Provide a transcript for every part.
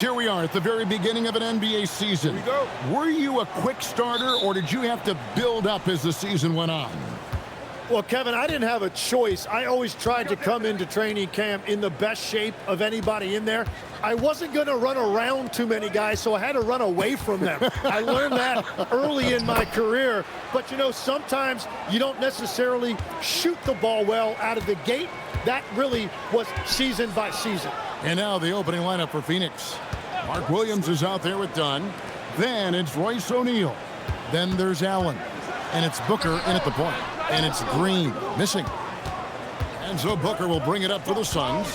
Here we are at the very beginning of an NBA season. Here we go. Were you a quick starter, or did you have to build up as the season went on? Well, Kevin, I didn't have a choice. I always tried to come into training camp in the best shape of anybody in there. I wasn't going to run around too many guys, so I had to run away from them. I learned that early in my career. But, you know, sometimes you don't necessarily shoot the ball well out of the gate. That really was season by season. And now the opening lineup for Phoenix. Mark Williams is out there with Dunn. Then it's Royce O'Neal. Then there's Allen. And it's Booker in at the point. And it's Green missing. And so Booker will bring it up for the Suns.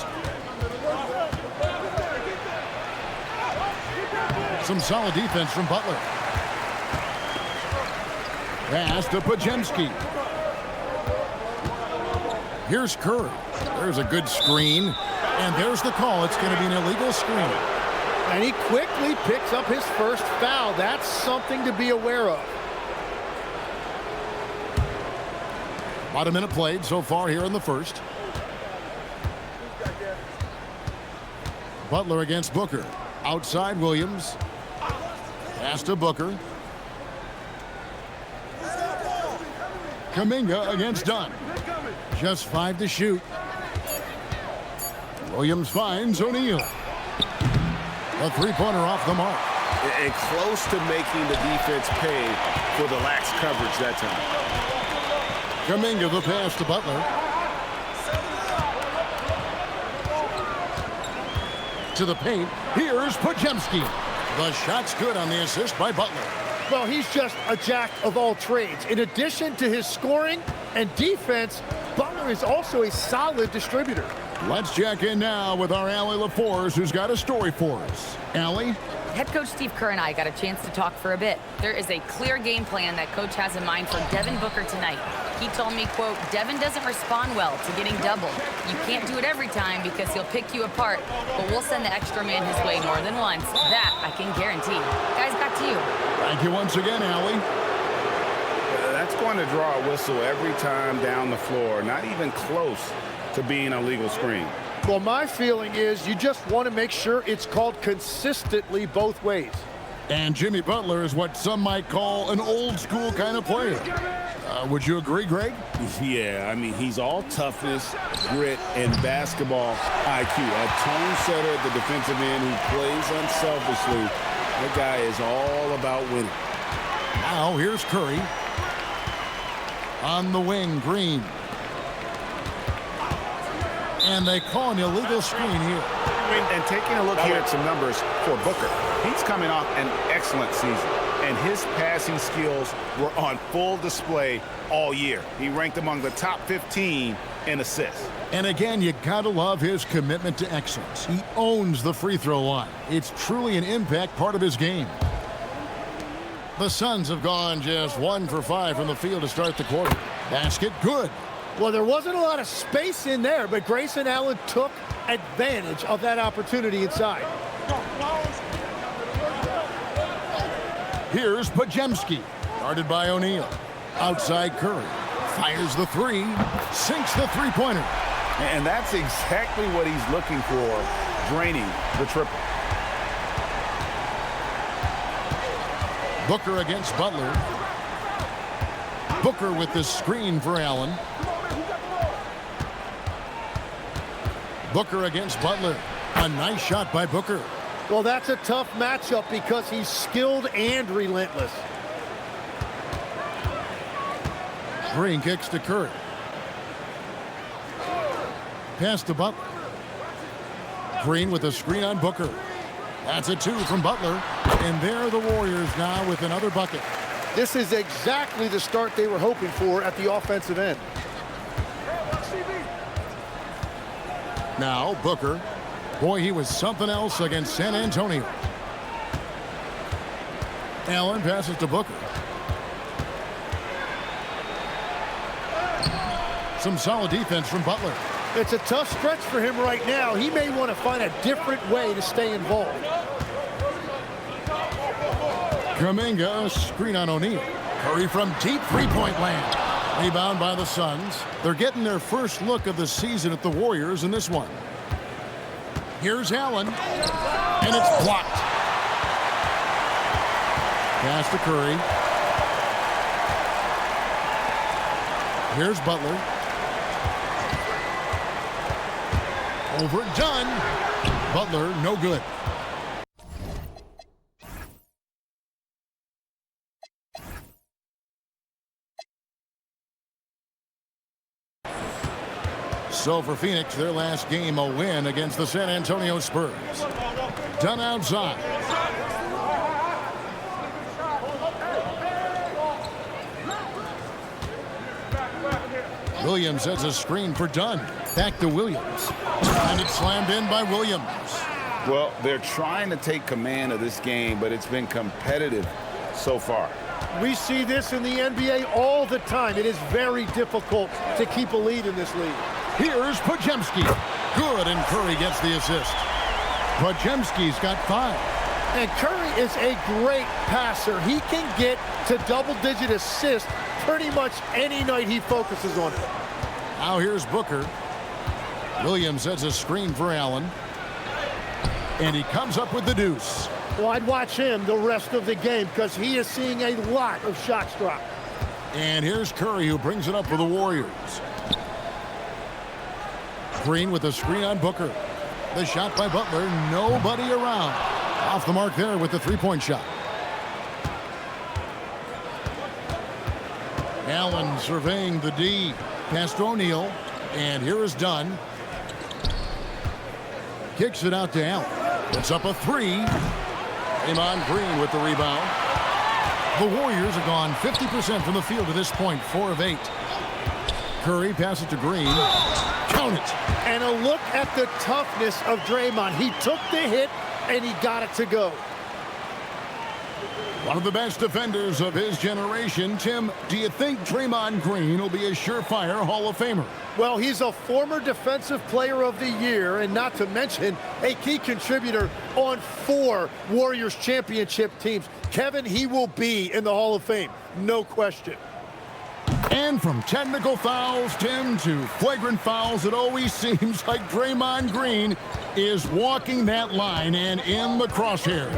Some solid defense from Butler. Pass to Pajemski. Here's Kerr. There's a good screen. And there's the call. It's going to be an illegal screen. And he quickly picks up his first foul. That's something to be aware of. About a minute played so far here in the first. Butler against Booker. Outside Williams. Pass to Booker. Kuminga against Dunn. Just 5 to shoot. Williams finds O'Neal. A three-pointer off the mark. And close to making the defense pay for the lax coverage that time. Kuminga the pass to Butler. To the paint. Here's Pajemski. The shot's good on the assist by Butler. Well, he's just a jack of all trades. In addition to his scoring and defense, Butler is also a solid distributor. Let's check in now with our Allie LaForce, who's got a story for us. Allie? Head coach Steve Kerr and I got a chance to talk for a bit. There is a clear game plan that coach has in mind for Devin Booker tonight. He told me, quote, Devin doesn't respond well to getting doubled. You can't do it every time because he'll pick you apart, but we'll send the extra man his way more than once. That I can guarantee. Guys, back to you. Thank you once again, Allie. That's going to draw a whistle every time down the floor. Not even close to being a legal screen. Well, my feeling is you just want to make sure it's called consistently both ways. And Jimmy Butler is what some might call an old school kind of player. Would you agree, Greg? Yeah, I mean, he's all toughness, grit, and basketball IQ. A tone setter at the defensive end who plays unselfishly. That guy is all about winning. Now here's Curry. On the wing, Green. And they call an illegal screen here. And taking a look here at some numbers for Booker, he's coming off an excellent season, and his passing skills were on full display all year. He ranked among the top 15 in assists. And again, you gotta love his commitment to excellence. He owns the free throw line. It's truly an impact part of his game. The Suns have gone just 1 for 5 from the field to start the quarter. Basket good. Well, there wasn't a lot of space in there, but Grayson Allen took advantage of that opportunity inside. Here's Pajemski, guarded by O'Neal. Outside Curry, fires the three, sinks the three-pointer. And that's exactly what he's looking for, draining the triple. Booker against Butler. Booker with the screen for Allen. Booker against Butler. A nice shot by Booker. Well, that's a tough matchup because he's skilled and relentless. Green kicks to Kerr. Pass to Butler. Green with a screen on Booker. That's a 2 from Butler. And there are the Warriors now with another bucket. This is exactly the start they were hoping for at the offensive end. Now Booker. Boy, he was something else against San Antonio. Allen passes to Booker. Some solid defense from Butler. It's a tough stretch for him right now. He may want to find a different way to stay involved. Kuminga, screen on O'Neal. Curry from deep three-point land. Rebound by the Suns. They're getting their first look of the season at the Warriors in this one. Here's Allen, and it's blocked. Pass to Curry. Here's Butler. Overdone. Butler, no good. So for Phoenix, their last game a win against the San Antonio Spurs. Done outside. Williams has a screen for Dunn. Back to Williams. And it's slammed in by Williams. Well, they're trying to take command of this game, but it's been competitive so far. We see this in the NBA all the time. It is very difficult to keep a lead in this league. Here's Podziemski. Good, and Curry gets the assist. Podziemski's got 5. And Curry is a great passer. He can get to double-digit assists pretty much any night he focuses on it. Now here's Booker. Williams has a screen for Allen. And he comes up with the deuce. Well, I'd watch him the rest of the game because he is seeing a lot of shots drop. And here's Curry, who brings it up for the Warriors. Green with a screen on Booker. The shot by Butler, nobody around. Off the mark there with the three-point shot. Allen surveying the D. Pass to O'Neal. And here is Dunn. Kicks it out to Allen. Puts up a 3. Draymond Green with the rebound. The Warriors have gone 50% from the field to this point, 4 of 8. Curry passes to Green. Count it. And a look at the toughness of Draymond. He took the hit, and he got it to go. One of the best defenders of his generation. Tim, do you think Draymond Green will be a surefire Hall of Famer? Well, he's a former Defensive Player of the Year, and not to mention a key contributor on 4 Warriors championship teams. Kevin, he will be in the Hall of Fame, no question. And from technical fouls, Tim, to flagrant fouls, it always seems like Draymond Green is walking that line and in the crosshairs.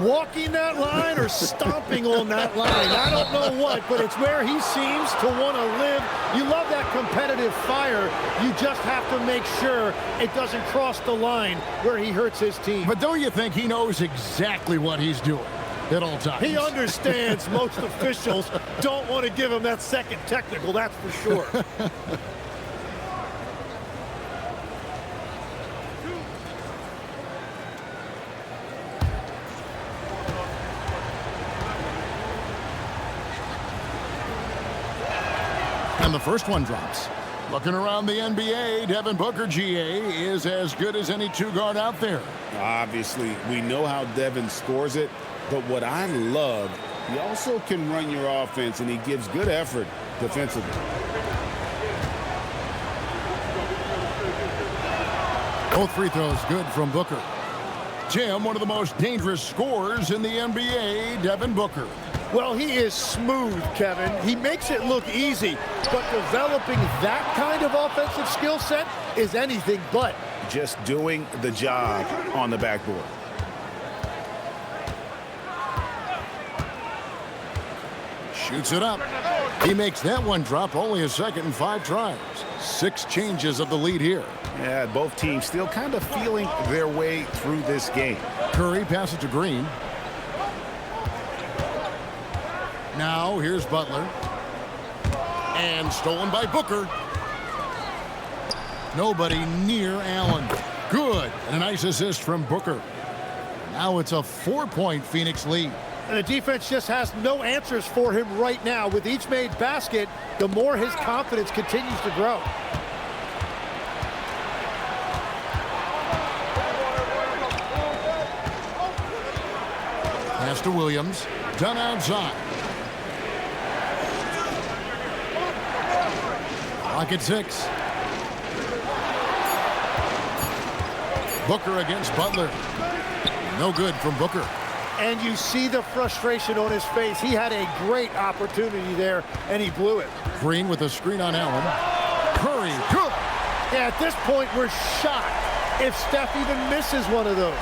Walking that line or stomping on that line. I don't know what, but it's where he seems to want to live. You love that competitive fire. You just have to make sure it doesn't cross the line where he hurts his team. But don't you think he knows exactly what he's doing at all times? He understands most officials don't want to give him that second technical, that's for sure. And the first one drops. Looking around the NBA, Devin Booker, GA, is as good as any 2-guard out there. Obviously, we know how Devin scores it, but what I love, he also can run your offense, and he gives good effort defensively. Both free throws good from Booker. Tim, one of the most dangerous scorers in the NBA, Devin Booker. Well, he is smooth, Kevin. He makes it look easy, but developing that kind of offensive skill set is anything but. Just doing the job on the backboard. Shoots it up. He makes that one drop, only a second and 5 tries. 6 changes of the lead here. Yeah, both teams still kind of feeling their way through this game. Curry passes to Green. Now here's Butler. And stolen by Booker. Nobody near Allen. Good. And a nice assist from Booker. Now it's a 4-point Phoenix lead. And the defense just has no answers for him right now. With each made basket, the more his confidence continues to grow. Pass to Williams. Done outside. Clock at 6. Booker against Butler. No good from Booker. And you see the frustration on his face. He had a great opportunity there, and he blew it. Green with a screen on Allen. Curry, good. Yeah, at this point, we're shocked if Steph even misses one of those.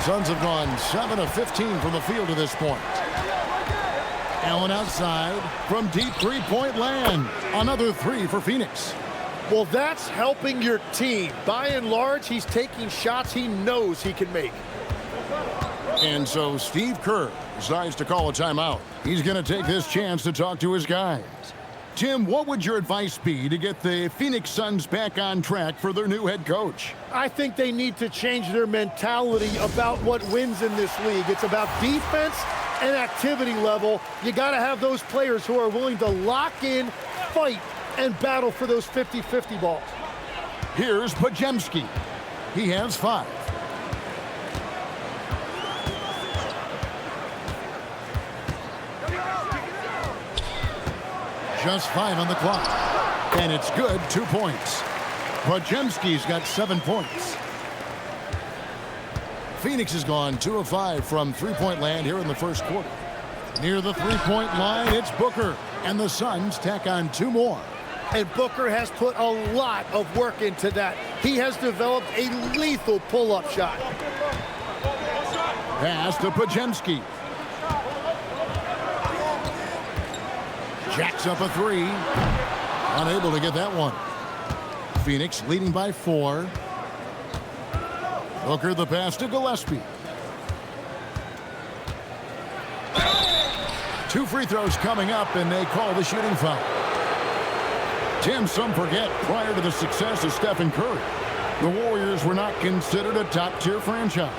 Suns have gone 7 of 15 from the field to this point. Allen outside from deep three-point land. Another three for Phoenix. Well, that's helping your team. By and large, he's taking shots he knows he can make. And so Steve Kerr decides to call a timeout. He's going to take this chance to talk to his guys. Tim, what would your advice be to get the Phoenix Suns back on track for their new head coach? I think they need to change their mentality about what wins in this league. It's about defense and activity level. You got to have those players who are willing to lock in, fight, and battle for those 50-50 balls. Here's Podziemski. He has 5. Just 5 on the clock. And it's good, 2 points. Podziemski's got 7 points. Phoenix has gone 2 of 5 from three-point land here in the first quarter. Near the three-point line, it's Booker. And the Suns tack on 2 more. And Booker has put a lot of work into that. He has developed a lethal pull-up shot. Pass to Podziemski. Jacks up a 3. Unable to get that one. Phoenix leading by 4. Booker the pass to Gillespie. 2 free throws coming up, and they call the shooting foul. Tim, some forget, prior to the success of Steph and Curry, the Warriors were not considered a top-tier franchise.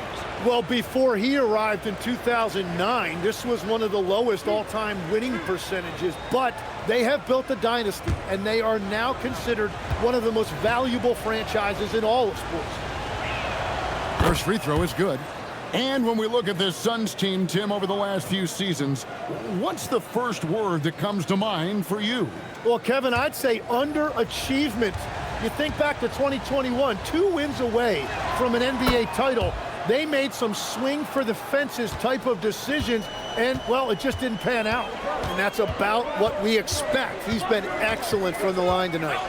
Well, before he arrived in 2009, this was one of the lowest all-time winning percentages, but they have built a dynasty, and they are now considered one of the most valuable franchises in all of sports. First free throw is good. And when we look at this Suns team, Tim, over the last few seasons, what's the first word that comes to mind for you? Well, Kevin, I'd say underachievement. You think back to 2021, 2 wins away from an NBA title. They made some swing for the fences type of decisions, and, well, it just didn't pan out. And that's about what we expect. He's been excellent from the line tonight.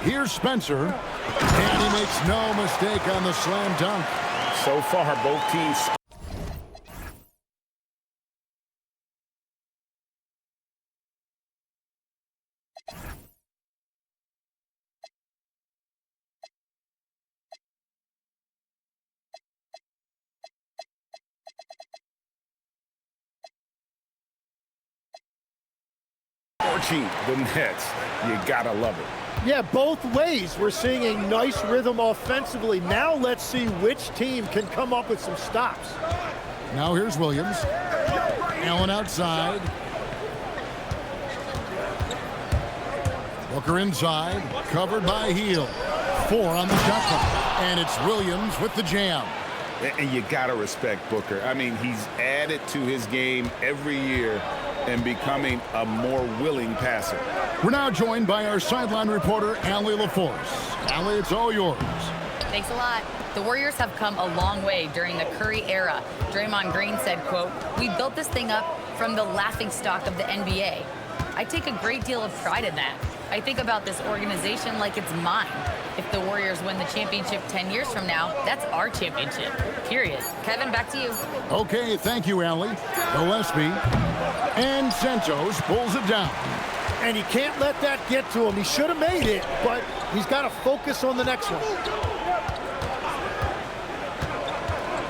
Here's Spencer, and he makes no mistake on the slam dunk. So far, both teams. Torching the Nets. You gotta love it. Yeah, both ways. We're seeing a nice rhythm offensively. Now let's see which team can come up with some stops. Now here's Williams. Allen outside. Booker inside. Covered by Hield. 4 on the shot clock. And it's Williams with the jam. And you gotta respect Booker. I mean, he's added to his game every year and becoming a more willing passer. We're now joined by our sideline reporter, Allie LaForce. Allie, it's all yours. Thanks a lot. The Warriors have come a long way during the Curry era. Draymond Green said, quote, "We built this thing up from the laughingstock of the NBA." I take a great deal of pride in that. I think about this organization like it's mine. If the Warriors win the championship 10 years from now, that's our championship, period. Kevin, back to you. Okay, thank you, Allie. Gillespie and Santos pulls it down. And he can't let that get to him. He should have made it, but he's got to focus on the next one.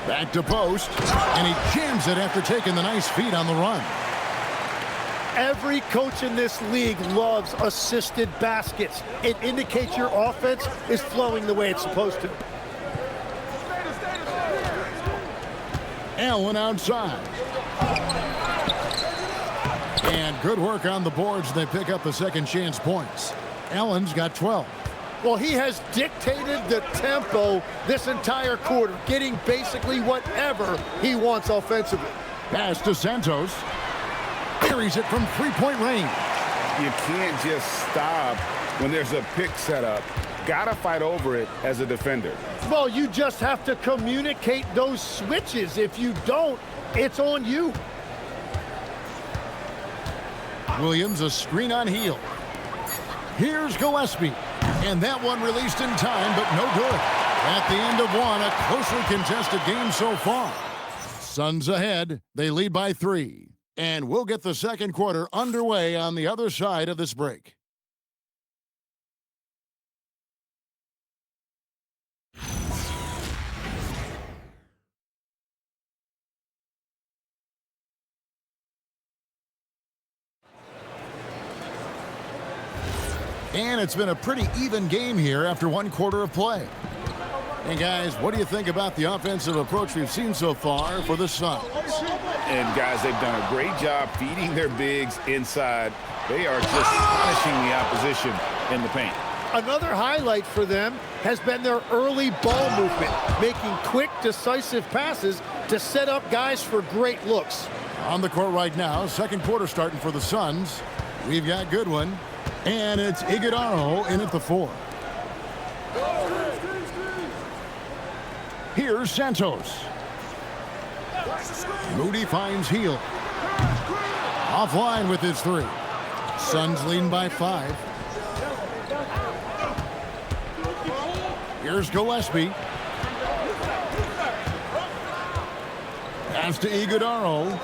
Back to post, and he jams it after taking the nice feed on the run. Every coach in this league loves assisted baskets. It indicates your offense is flowing the way it's supposed to. Allen outside. And good work on the boards. They pick up the second chance points. Allen's got 12. Well, he has dictated the tempo this entire quarter, getting basically whatever he wants offensively. Pass to Santos. Carries it from three-point range. You can't just stop when there's a pick set up. Gotta fight over it as a defender. Well, you just have to communicate those switches. If you don't, it's on you. Williams, a screen on Hield. Here's Gillespie. And that one released in time, but no good. At the end of one, a closely contested game so far. Suns ahead. They lead by 3. And we'll get the second quarter underway on the other side of this break. And it's been a pretty even game here after one quarter of play. And guys, what do you think about the offensive approach we've seen so far for the Suns? And guys, they've done a great job feeding their bigs inside. They are just punishing the opposition in the paint. Another highlight for them has been their early ball movement, making quick, decisive passes to set up guys for great looks. On the court right now, second quarter starting for the Suns. We've got Goodwin, and it's Igodaro in at the 4. Here's Santos. Moody finds Hield. Offline with his 3. Suns leading by 5. Here's Gillespie. Pass to Igodaro.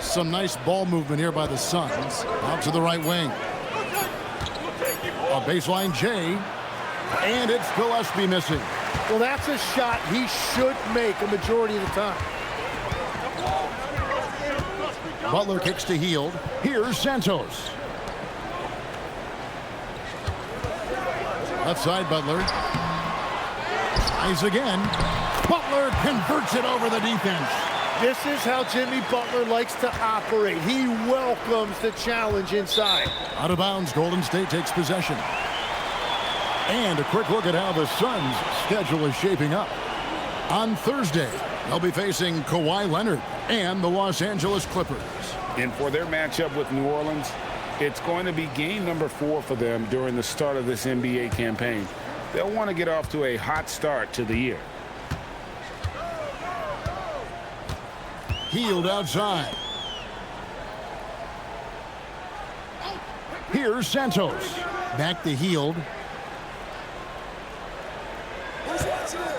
Some nice ball movement here by the Suns. Out to the right wing. A baseline J. And it's Gillespie missing. Well, that's a shot he should make a majority of the time. Butler kicks to Hield. Here's Santos. Left side, Butler. Tries again. Butler converts it over the defense. This is how Jimmy Butler likes to operate. He welcomes the challenge inside. Out of bounds, Golden State takes possession. And a quick look at how the Suns' schedule is shaping up. On Thursday, they'll be facing Kawhi Leonard and the Los Angeles Clippers. And for their matchup with New Orleans, it's going to be game number 4 for them during the start of this NBA campaign. They'll want to get off to a hot start to the year. Hield outside. Here's Santos. Back to Hield.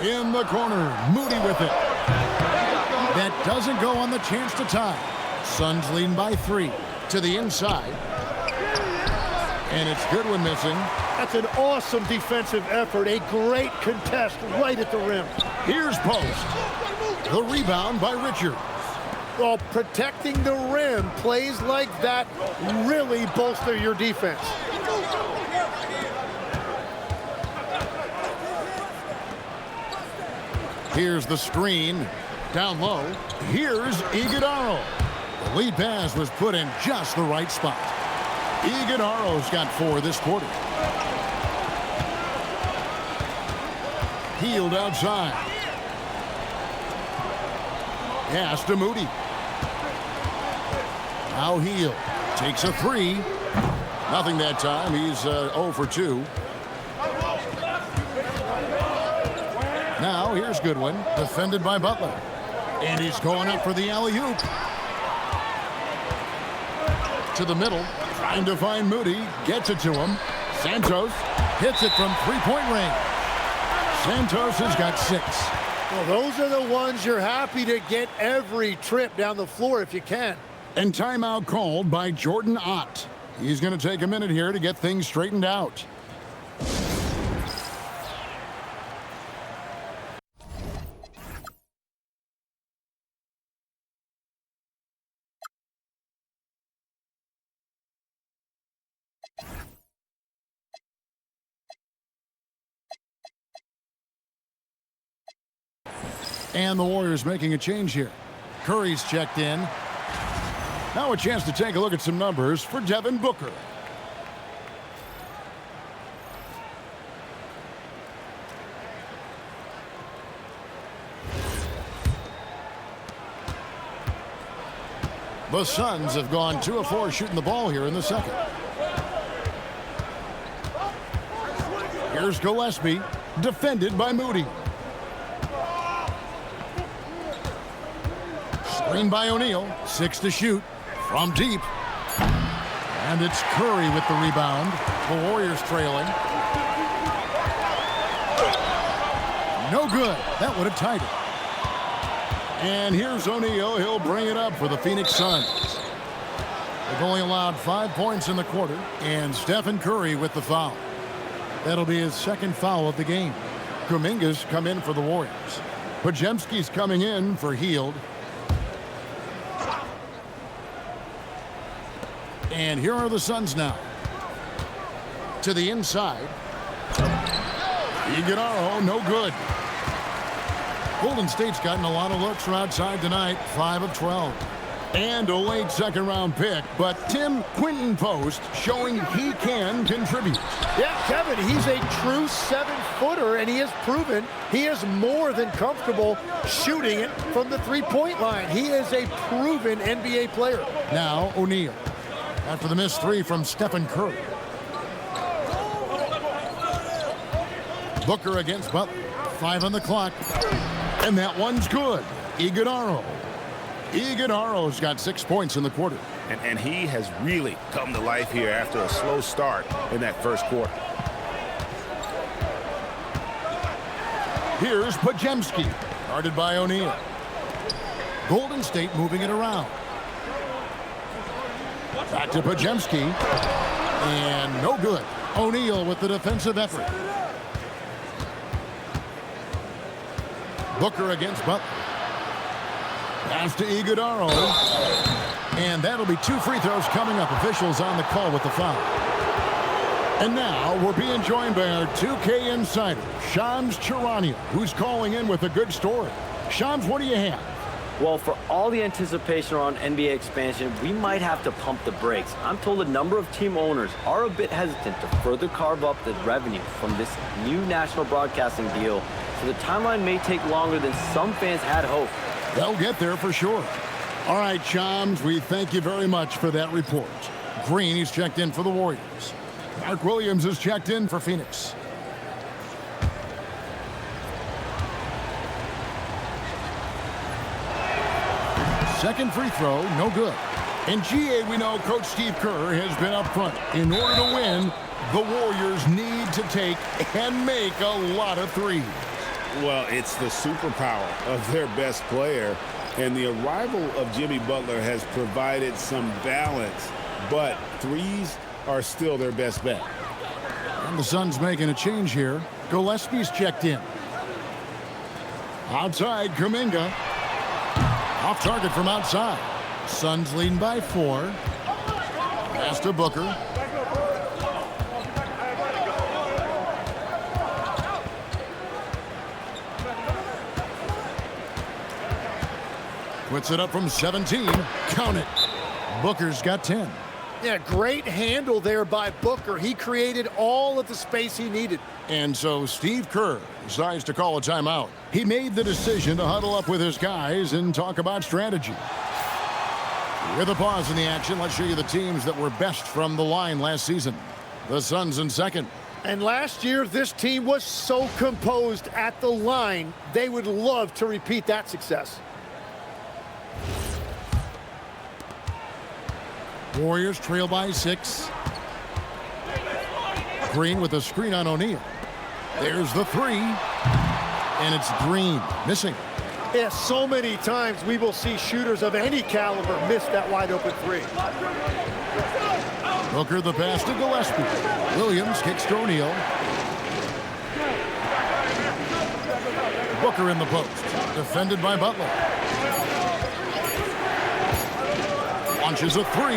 In the corner, Moody with it. That doesn't go on the chance to tie. Suns leading by 3 to the inside. And it's Goodwin missing. That's an awesome defensive effort. A great contest right at the rim. Here's Post. The rebound by Richards. Well, protecting the rim, plays like that really bolster your defense. Here's the screen. Down low. Here's Igodaro. The lead pass was put in just the right spot. Iguodaro's got 4 this quarter. Hield outside. Pass to Moody. Now Hield takes a 3. Nothing that time. He's 0 for 2. Now here's Goodwin, defended by Butler. And he's going up for the alley-oop. To the middle, trying to find Moody. Gets it to him. Santos hits it from three-point range. Santos has got 6. Well, those are the ones you're happy to get every trip down the floor if you can. And timeout called by Jordan Ott. He's going to take a minute here to get things straightened out. And the Warriors making a change here. Curry's checked in. Now a chance to take a look at some numbers for Devin Booker. The Suns have gone 2 of 4 shooting the ball here in the second. Here's Gillespie, defended by Moody. Screen by O'Neal, 6 to shoot from deep. And it's Curry with the rebound. The Warriors trailing. No good. That would have tied it. And here's O'Neal. He'll bring it up for the Phoenix Suns. They've only allowed 5 points in the quarter. And Stephen Curry with the foul. That'll be his second foul of the game. Kuminga's come in for the Warriors. Podziemski's coming in for Hield. And here are the Suns now. To the inside. Igodaro, no good. Golden State's gotten a lot of looks from outside tonight, 5 of 12. And a late second-round pick, but Tim Quinton Post showing he can contribute. Yeah, Kevin, he's a true 7-footer, and he has proven he is more than comfortable shooting it from the three-point line. He is a proven NBA player. Now O'Neal. After the missed three from Stephen Kerr. Booker against Butler. 5 on the clock. And that one's good. Igodaro. Igodaro's got 6 points in the quarter. And he has really come to life here after a slow start in that first quarter. Here's Podziemski, guarded by O'Neal. Golden State moving it around. Back to Podziemski. And no good. O'Neal with the defensive effort. Booker against Butler. Pass to Igodaro. And that'll be 2 free throws coming up. Officials on the call with the foul. And now we're being joined by our 2K insider, Shams Charania, who's calling in with a good story. Shams, what do you have? Well, for all the anticipation around NBA expansion, we might have to pump the brakes. I'm told a number of team owners are a bit hesitant to further carve up the revenue from this new national broadcasting deal, so the timeline may take longer than some fans had hoped. They'll get there for sure. All right, Shams, we thank you very much for that report. Green, he's checked in for the Warriors. Mark Williams is checked in for Phoenix. Second free throw, no good. In GA, we know Coach Steve Kerr has been up front. In order to win, the Warriors need to take and make a lot of threes. Well, it's the superpower of their best player, and the arrival of Jimmy Butler has provided some balance, but threes are still their best bet. And the Suns making a change here. Gillespie's checked in. Outside, Kuminga. Off target from outside. Suns leading by 4. Pass to Booker. Puts it up from 17. Count it. Booker's got 10. Yeah, great handle there by Booker. He created all of the space he needed. And so Steve Kerr decides to call a timeout. He made the decision to huddle up with his guys and talk about strategy. With a pause in the action, let's show you the teams that were best from the line last season. The Suns in second. And last year, this team was so composed at the line, they would love to repeat that success. Warriors trail by 6. Green with a screen on O'Neal. There's the 3. And it's Green missing. Yeah, so many times we will see shooters of any caliber miss that wide open 3. Booker the pass to Gillespie. Williams kicks to O'Neal. Booker in the post. Defended by Butler. Launches a 3.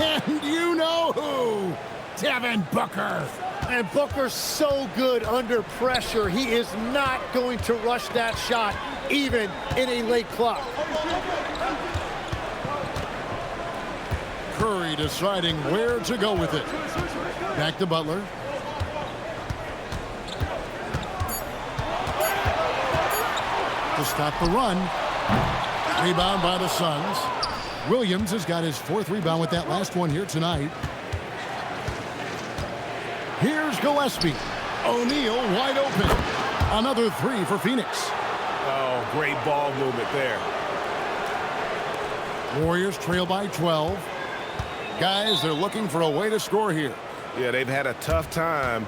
And you know who? Devin Booker. And Booker's so good under pressure. He is not going to rush that shot, even in a late clock. Curry deciding where to go with it. Back to Butler. To stop the run. Rebound by the Suns. Williams has got his 4th rebound with that last one here tonight. Here's Gillespie. O'Neal wide open. Another 3 for Phoenix. Oh, great ball movement there. Warriors trail by 12. Guys, they're looking for a way to score here. Yeah, they've had a tough time.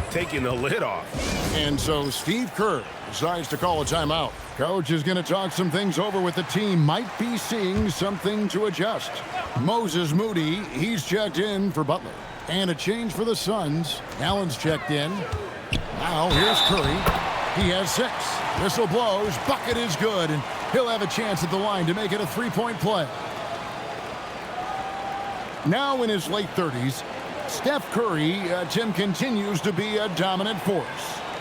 Taking the lid off. And so Steve Kerr decides to call a timeout. Coach is going to talk some things over with the team. Might be seeing something to adjust. Moses Moody, he's checked in for Butler. And a change for the Suns. Allen's checked in. Now here's Curry. He has 6. Whistle blows. Bucket is good. And he'll have a chance at the line to make it a 3-point play. Now in his late 30s, Steph Curry, Tim, continues to be a dominant force.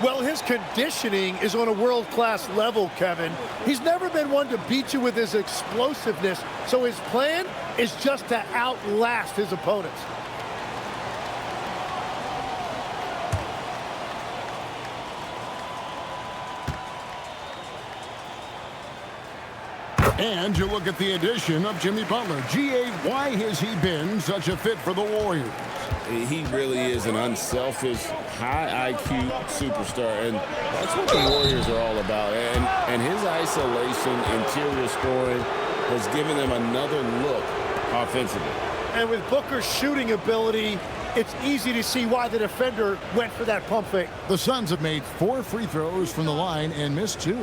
Well, his conditioning is on a world-class level, Kevin. He's never been one to beat you with his explosiveness, so his plan is just to outlast his opponents. And you look at the addition of Jimmy Butler. G.A., why has he been such a fit for the Warriors? He really is an unselfish, high IQ superstar, and that's what the Warriors are all about. And his isolation, interior scoring has given them another look offensively. And with Booker's shooting ability, it's easy to see why the defender went for that pump fake. The Suns have made 4 free throws from the line and missed 2.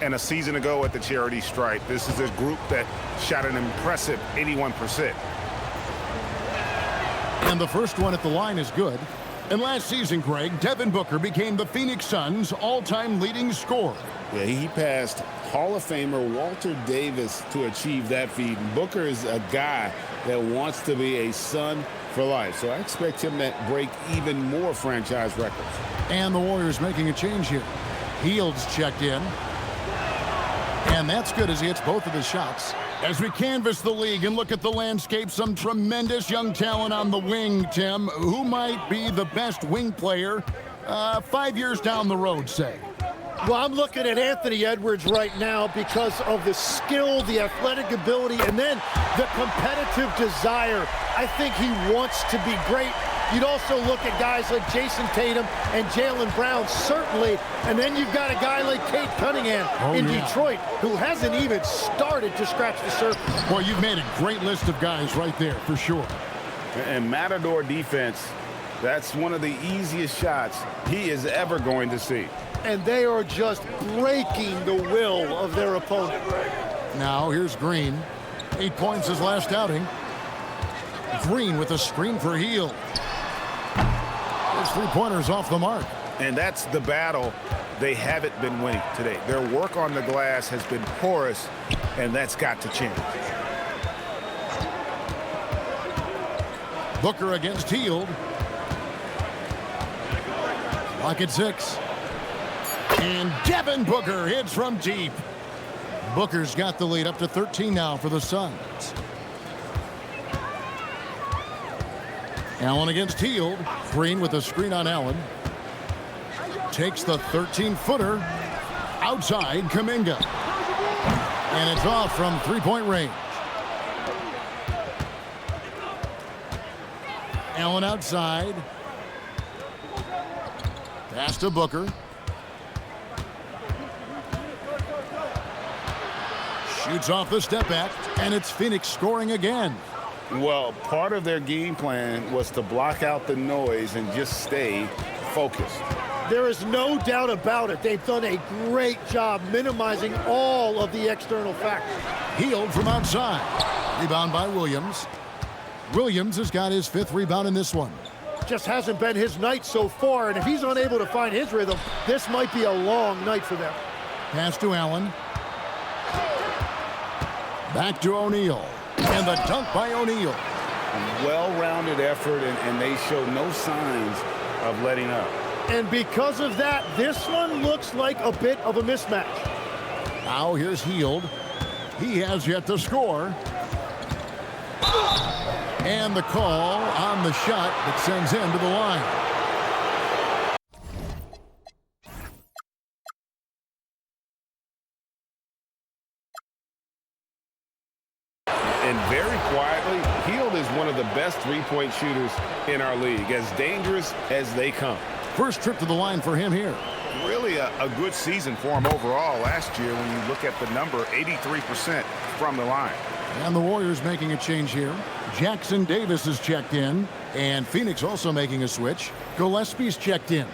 And a season ago at the charity stripe, this is a group that shot an impressive 81%. And the first one at the line is good. And last season, Greg, Devin Booker became the Phoenix Suns' all-time leading scorer. Yeah, he passed Hall of Famer Walter Davis to achieve that feat. Booker is a guy that wants to be a Sun for life, so I expect him to break even more franchise records. And the Warriors making a change here. Hield's checked in. And that's good as he hits both of his shots. As we canvass the league and look at the landscape, some tremendous young talent on the wing, Tim. Who might be the best wing player 5 years down the road, say? Well, I'm looking at Anthony Edwards right now because of the skill, the athletic ability, and then the competitive desire. I think he wants to be great. You'd also look at guys like Jason Tatum and Jaylen Brown, certainly. And then you've got a guy like Cade Cunningham in Detroit, who hasn't even started to scratch the surface. Boy, you've made a great list of guys right there, for sure. And Matador defense, that's one of the easiest shots he is ever going to see. And they are just breaking the will of their opponent. Now here's Green. 8 points his last outing. Green with a screen for Hield. His 3-pointers off the mark. And that's the battle they haven't been winning today. Their work on the glass has been porous, and that's got to change. Booker against Hield. Clock at 6. And Devin Booker hits from deep. Booker's got the lead up to 13 now for the Suns. Allen against Hield. Green with a screen on Allen. Takes the 13-footer. Outside, Kuminga. And it's off from 3-point range. Allen outside. Pass to Booker. Shoots off the step back, and it's Phoenix scoring again. Well, part of their game plan was to block out the noise and just stay focused. There is no doubt about it. They've done a great job minimizing all of the external factors. Hield from outside. Rebound by Williams. Williams has got his 5th rebound in this one. Just hasn't been his night so far, and if he's unable to find his rhythm, this might be a long night for them. Pass to Allen. Back to O'Neal. And the dunk by O'Neal. Well-rounded effort, and they show no signs of letting up. And because of that, this one looks like a bit of a mismatch. Now here's Hield. He has yet to score. And the call on the shot that sends him to the line. And very best three-point shooters in our league, as dangerous as they come. First trip to the line for him here. Really a good season for him overall last year when you look at the number, 83% from the line. And the Warriors making a change here. Jackson Davis is checked in, and Phoenix also making a switch. Gillespie's checked in.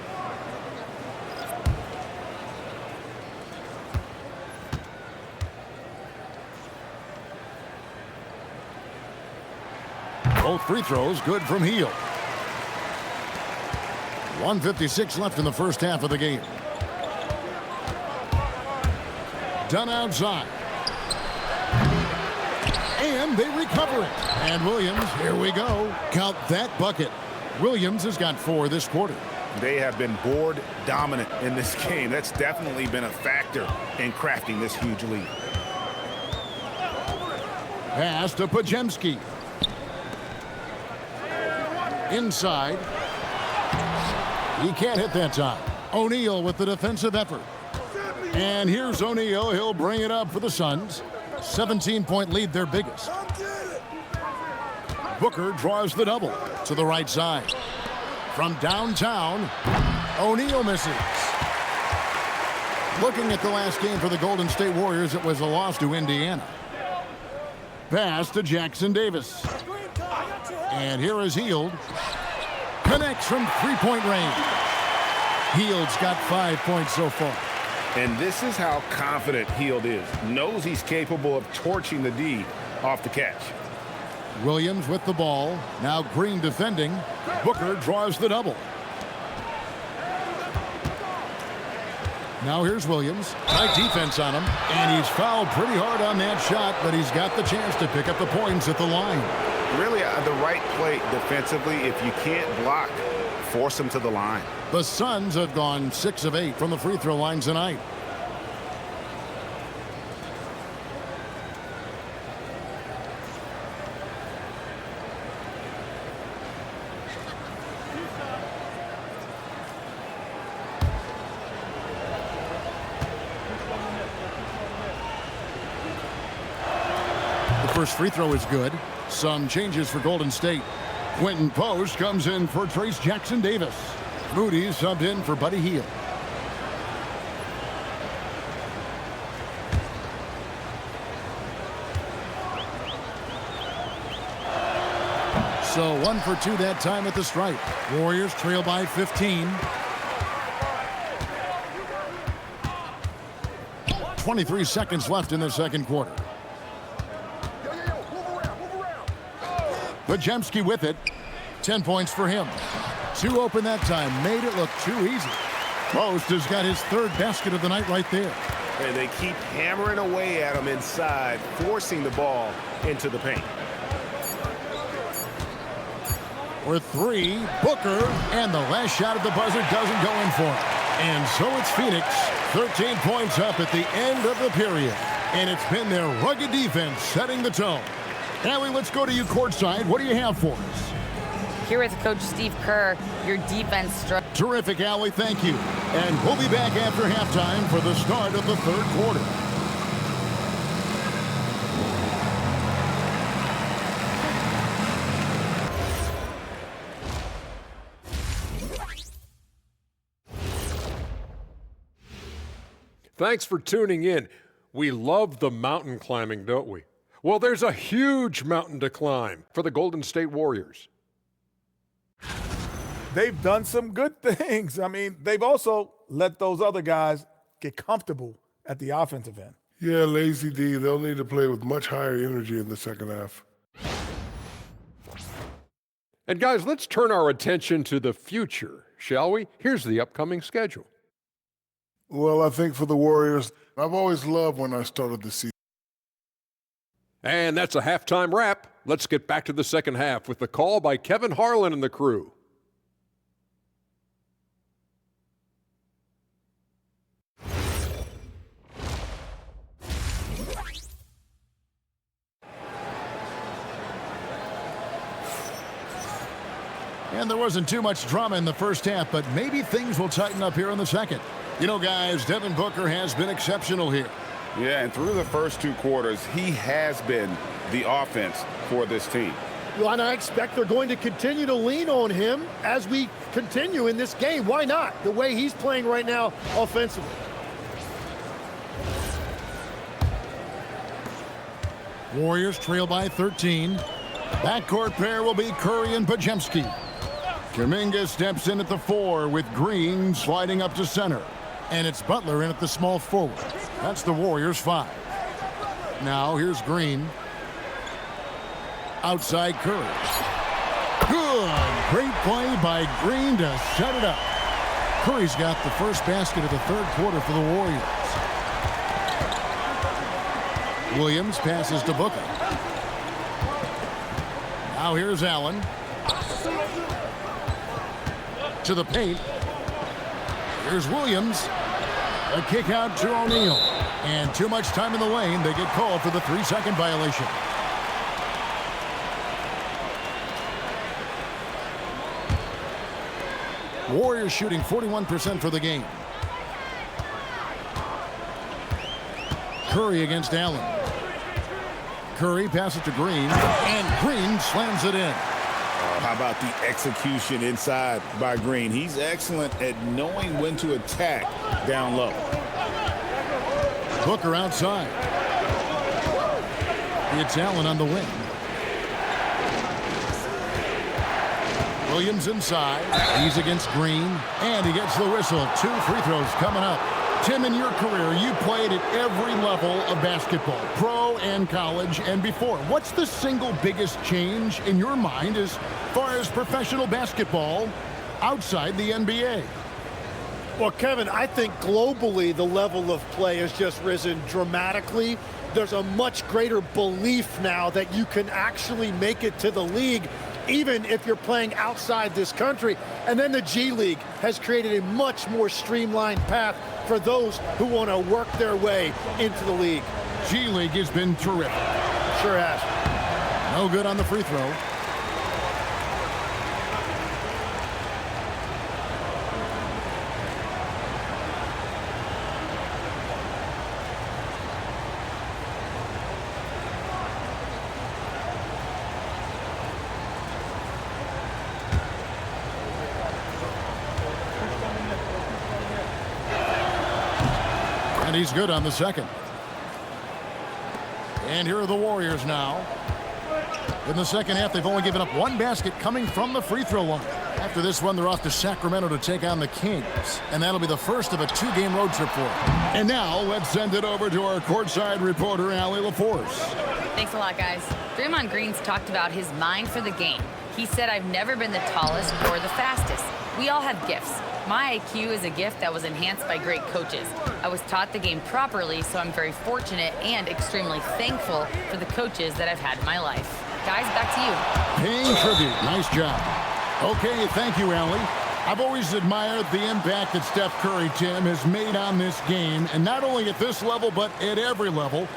Both free throws good from Hield. 1:56 left in the first half of the game. Done outside. And they recover it. And Williams, here we go. Count that bucket. Williams has got 4 this quarter. They have been board dominant in this game. That's definitely been a factor in crafting this huge lead. Pass to Pajemski. Inside. He can't hit that time. O'Neal with the defensive effort. And here's O'Neal. He'll bring it up for the Suns. 17-point lead, their biggest. Booker draws the double to the right side. From downtown, O'Neal misses. Looking at the last game for the Golden State Warriors, it was a loss to Indiana. Pass to Jackson Davis. And here is Hield. Connects from three-point range. Hield's got 5 points so far. And this is how confident Hield is. Knows he's capable of torching the D off the catch. Williams with the ball. Now Green defending. Booker draws the double. Now here's Williams. Tight defense on him. And he's fouled pretty hard on that shot, but he's got the chance to pick up the points at the line. Really the right play defensively. If you can't block, force him to the line. The Suns have gone 6 of 8 from the free throw line tonight. The first free throw is good. Some changes for Golden State. Quentin Post comes in for Trace Jackson Davis. Moody subbed in for Buddy Hield. So 1 for 2 that time at the stripe. Warriors trail by 15. 23 seconds left in the second quarter. Pajemski with it. 10 points for him. 2 open that time. Made it look too easy. Post has got his 3rd basket of the night right there. And they keep hammering away at him inside, forcing the ball into the paint. For 3, Booker. And the last shot at the buzzer doesn't go in for him. And so it's Phoenix. 13 points up at the end of the period. And it's been their rugged defense setting the tone. Allie, let's go to you courtside. What do you have for us? Here with Coach Steve Kerr, your defense struck. Terrific, Allie. Thank you. And we'll be back after halftime for the start of the third quarter. Thanks for tuning in. We love the mountain climbing, don't we? Well, there's a huge mountain to climb for the Golden State Warriors. They've done some good things. I mean, they've also let those other guys get comfortable at the offensive end. Yeah, Lazy D, they'll need to play with much higher energy in the second half. And guys, let's turn our attention to the future, shall we? Here's the upcoming schedule. Well, I think for the Warriors, I've always loved when I started the season. And that's a halftime wrap. Let's get back to the second half with the call by Kevin Harlan and the crew. And there wasn't too much drama in the first half, but maybe things will tighten up here in the second. You know, guys, Devin Booker has been exceptional here. Yeah, and through the first 2 quarters, he has been the offense for this team. And I expect they're going to continue to lean on him as we continue in this game. Why not? The way he's playing right now offensively. Warriors trail by 13. Backcourt pair will be Curry and Podziemski. Kuminga steps in at the 4 with Green sliding up to center. And it's Butler in at the small forward. That's the Warriors 5. Now here's Green. Outside Kerr. Good. Great play by Green to set it up. Curry's got the first basket of the third quarter for the Warriors. Williams passes to Booker. Now here's Allen. To the paint. Here's Williams. A kick out to O'Neal. And too much time in the lane. They get called for the 3-second violation. Warriors shooting 41% for the game. Curry against Allen. Curry passes to Green, and Green slams it in. How about the execution inside by Green? He's excellent at knowing when to attack down low. Booker outside. It's Allen on the wing. Williams inside. He's against Green, and he gets the whistle. 2 free throws coming up. Tim, in your career, you played at every level of basketball, pro and college and before. What's the single biggest change in your mind as far as professional basketball outside the NBA? Well, Kevin, I think globally the level of play has just risen dramatically. There's a much greater belief now that you can actually make it to the league, even if you're playing outside this country. And then the G League has created a much more streamlined path for those who want to work their way into the league. G League has been terrific. Sure has. No good on the free throw. And he's good on the second. And here are the Warriors now. In the second half, they've only given up 1 basket coming from the free throw line. After this one, they're off to Sacramento to take on the Kings. And that'll be the first of a 2-game road trip for them. And now, let's send it over to our courtside reporter, Allie LaForce. Thanks a lot, guys. Draymond Green's talked about his mind for the game. He said, "I've never been the tallest or the fastest. We all have gifts. My IQ is a gift that was enhanced by great coaches. I was taught the game properly, so I'm very fortunate and extremely thankful for the coaches that I've had in my life." Guys, back to you. Paying tribute. Nice job. Okay, thank you, Allie. I've always admired the impact that Steph Curry, Tim, has made on this game, and not only at this level, but at every level.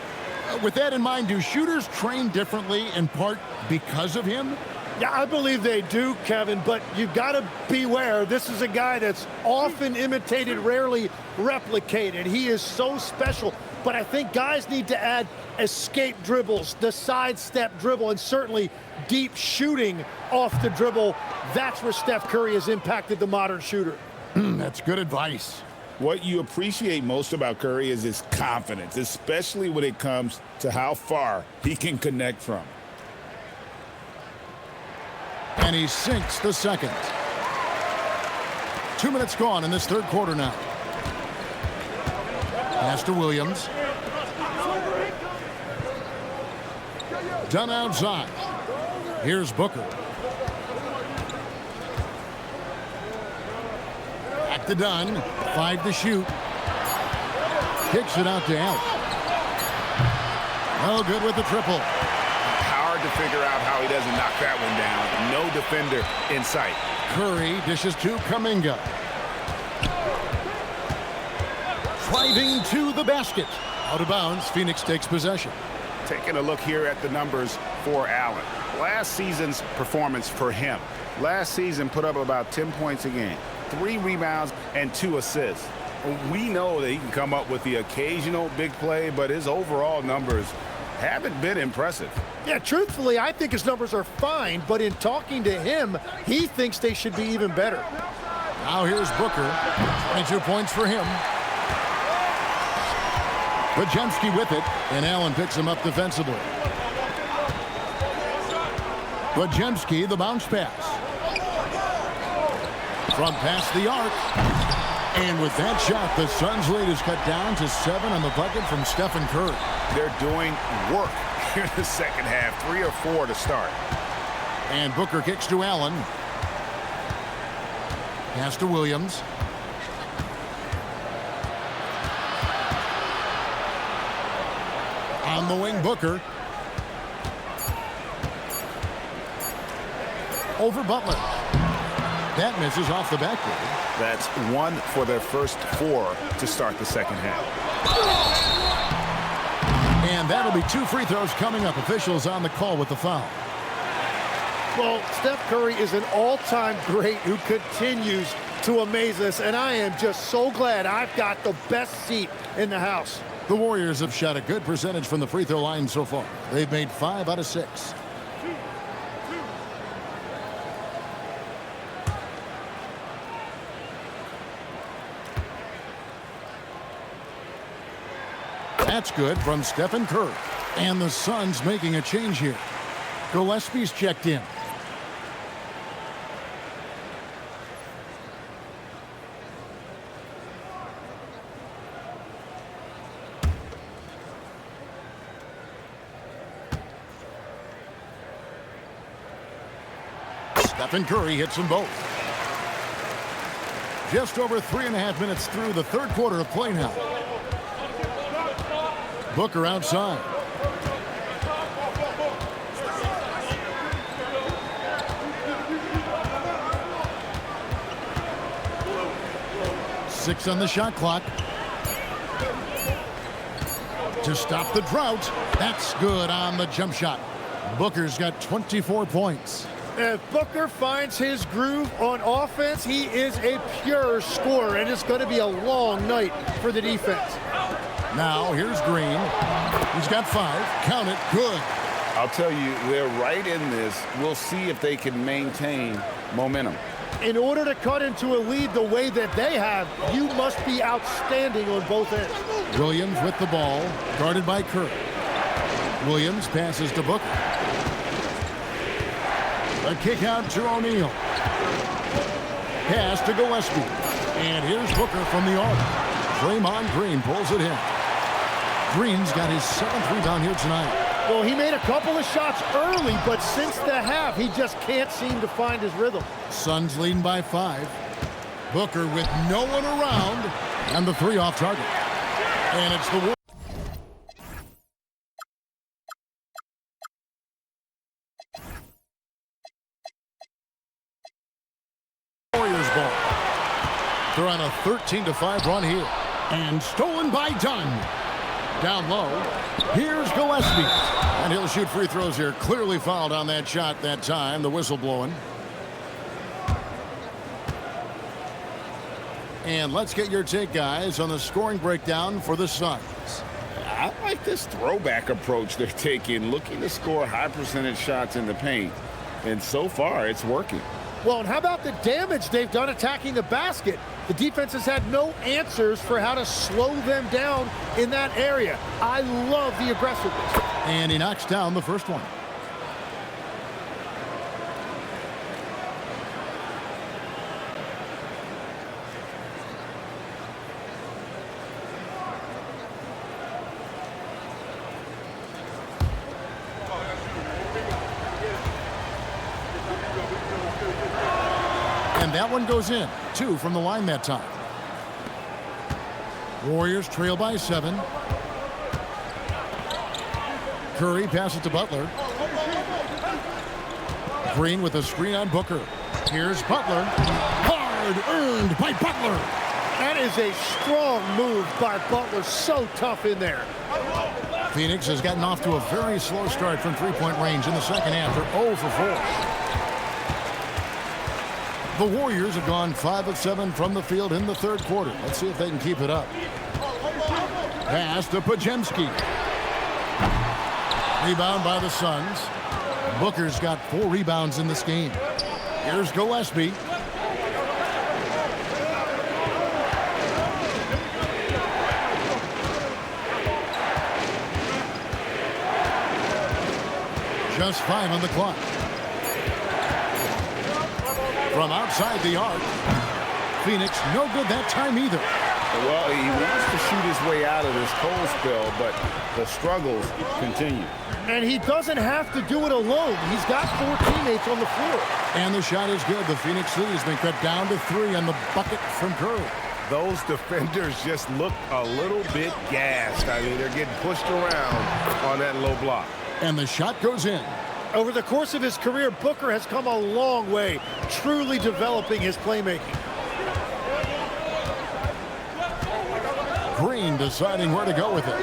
With that in mind, do shooters train differently in part because of him? Yeah, I believe they do, Kevin, but you've got to beware. This is a guy that's often imitated, rarely replicated. He is so special, but I think guys need to add escape dribbles, the sidestep dribble, and certainly deep shooting off the dribble. That's where Steph Curry has impacted the modern shooter. That's good advice. What you appreciate most about Curry is his confidence, especially when it comes to how far he can connect from. And he sinks the second. 2 minutes gone in this third quarter now. Pass to Williams. Done outside. Here's Booker. Back to Dunn. 5 to shoot. Kicks it out to Allen. No good with the triple. Hard to figure out how he doesn't knock that one down. No defender in sight. Curry dishes to Kuminga. Driving to the basket. Out of bounds, Phoenix takes possession. Taking a look here at the numbers for Allen. Last season's performance for him. Last season put up about 10 points a game, 3 rebounds, and 2 assists. We know that he can come up with the occasional big play, but his overall numbers haven't been impressive. Yeah, truthfully, I think his numbers are fine, but in talking to him, he thinks they should be even better. Now here's Booker. 22 points for him. Podziemski with it, and Allen picks him up defensively. Podziemski, the bounce pass. From past the arc. And with that shot, the Suns' lead is cut down to 7 on the bucket from Steph and Kerr. They're doing work here in the second half, 3 or 4 to start. And Booker kicks to Allen. Pass to Williams. On the wing, Booker. Over Butler. That misses off the backboard. That's 1 for their first 4 to start the second half. And that'll be 2 free throws coming up. Officials on the call with the foul. Well, Steph Curry is an all-time great who continues to amaze us, and I am just so glad I've got the best seat in the house. The Warriors have shot a good percentage from the free throw line so far. They've made 5 out of 6. That's good from Stephen Kerr. And the Suns making a change here. Gillespie's checked in. Stephen Curry hits them both. Just over 3.5 minutes through the third quarter of play now. Booker outside. Six on the shot clock. To stop the drought. That's good on the jump shot. Booker's got 24 points. If Booker finds his groove on offense, he is a pure scorer, and it's going to be a long night for the defense. Now, here's Green. He's got 5. Count it. Good. I'll tell you, they're right in this. We'll see if they can maintain momentum. In order to cut into a lead the way that they have, you must be outstanding on both ends. Williams with the ball, guarded by Kerr. Williams passes to Booker. A kick out to O'Neal. Pass to Gillespie. And here's Booker from the arc. Draymond Green pulls it in. Green's got his 7th rebound here tonight. Well, he made a couple of shots early, but since the half, he just can't seem to find his rhythm. Suns leading by 5. Booker with no one around, and the 3 off target. And it's the Warriors ball. They're on a 13-5 run here. And stolen by Dunn. Down low. Here's Gillespie. And he'll shoot free throws here. Clearly fouled on that shot that time. The whistle blowing. And let's get your take, guys, on the scoring breakdown for the Suns. I like this throwback approach they're taking, looking to score high percentage shots in the paint. And so far, it's working. Well, and how about the damage they've done attacking the basket? The defense has had no answers for how to slow them down in that area. I love the aggressiveness. And he knocks down the first one. And that one goes in. 2 from the line that time. Warriors trail by 7. Curry passes to Butler. Green with a screen on Booker. Here's Butler. Hard earned by Butler. That is a strong move by Butler. So tough in there. Phoenix has gotten off to a very slow start from three-point range in the second half. They're 0 for 4. The Warriors have gone 5 of 7 from the field in the third quarter. Let's see if they can keep it up. Pass to Podziemski. Rebound by the Suns. Booker's got 4 rebounds in this game. Here's Gillespie. Just 5 on the clock. From outside the arc. Phoenix no good that time either. Well, he wants to shoot his way out of this cold spell, but the struggles continue. And he doesn't have to do it alone. He's got 4 teammates on the floor. And the shot is good. The Phoenix lead has been cut down to 3 on the bucket from Kerr. Those defenders just look a little bit gassed. I mean, they're getting pushed around on that low block. And the shot goes in. Over the course of his career, Booker has come a long way, truly developing his playmaking. Green deciding where to go with it.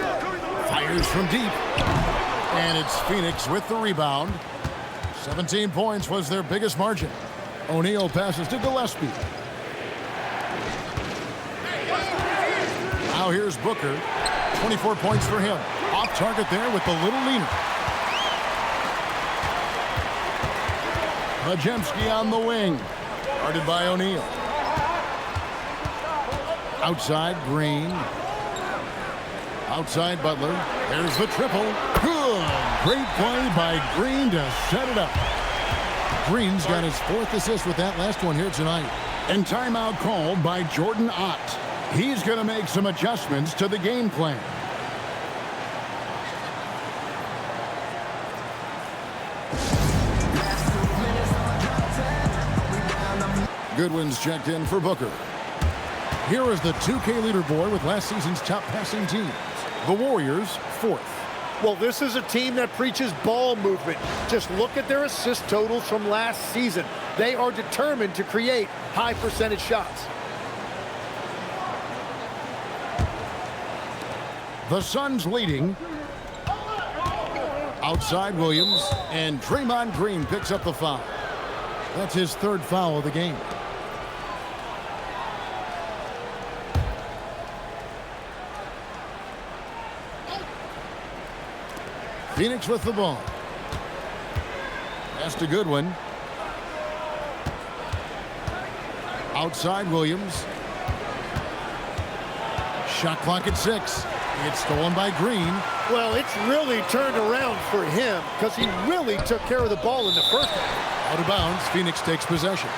Fires from deep. And it's Phoenix with the rebound. 17 points was their biggest margin. O'Neal passes to Gillespie. Now here's Booker. 24 points for him. Off target there with the little leaner. Pajemski on the wing. Guarded by O'Neal. Outside, Green. Outside, Butler. There's the triple. Good. Great play by Green to set it up. Green's got his 4th assist with that last one here tonight. And timeout called by Jordan Ott. He's going to make some adjustments to the game plan. Goodwin's checked in for Booker. Here is the 2K leaderboard with last season's top passing teams. The Warriors, 4th. Well, this is a team that preaches ball movement. Just look at their assist totals from last season. They are determined to create high percentage shots. The Suns leading. Outside Williams, and Draymond Green picks up the foul. That's his 3rd foul of the game. Phoenix with the ball. Pass to Goodwin. Outside Williams. Shot clock at 6. It's stolen by Green. Well, it's really turned around for him because he really took care of the ball in the first half. Out of bounds, Phoenix takes possession.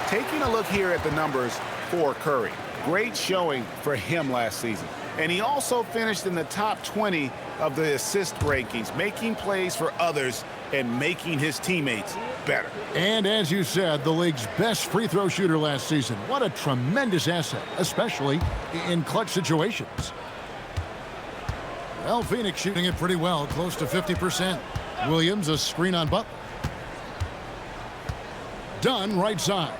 Taking a look here at the numbers for Curry. Great showing for him last season. And he also finished in the top 20 of the assist rankings, making plays for others and making his teammates better. And as you said, the league's best free throw shooter last season. What a tremendous asset, especially in clutch situations. Well, Phoenix shooting it pretty well, close to 50%. Williams, a screen on Butler. Dunn, right side.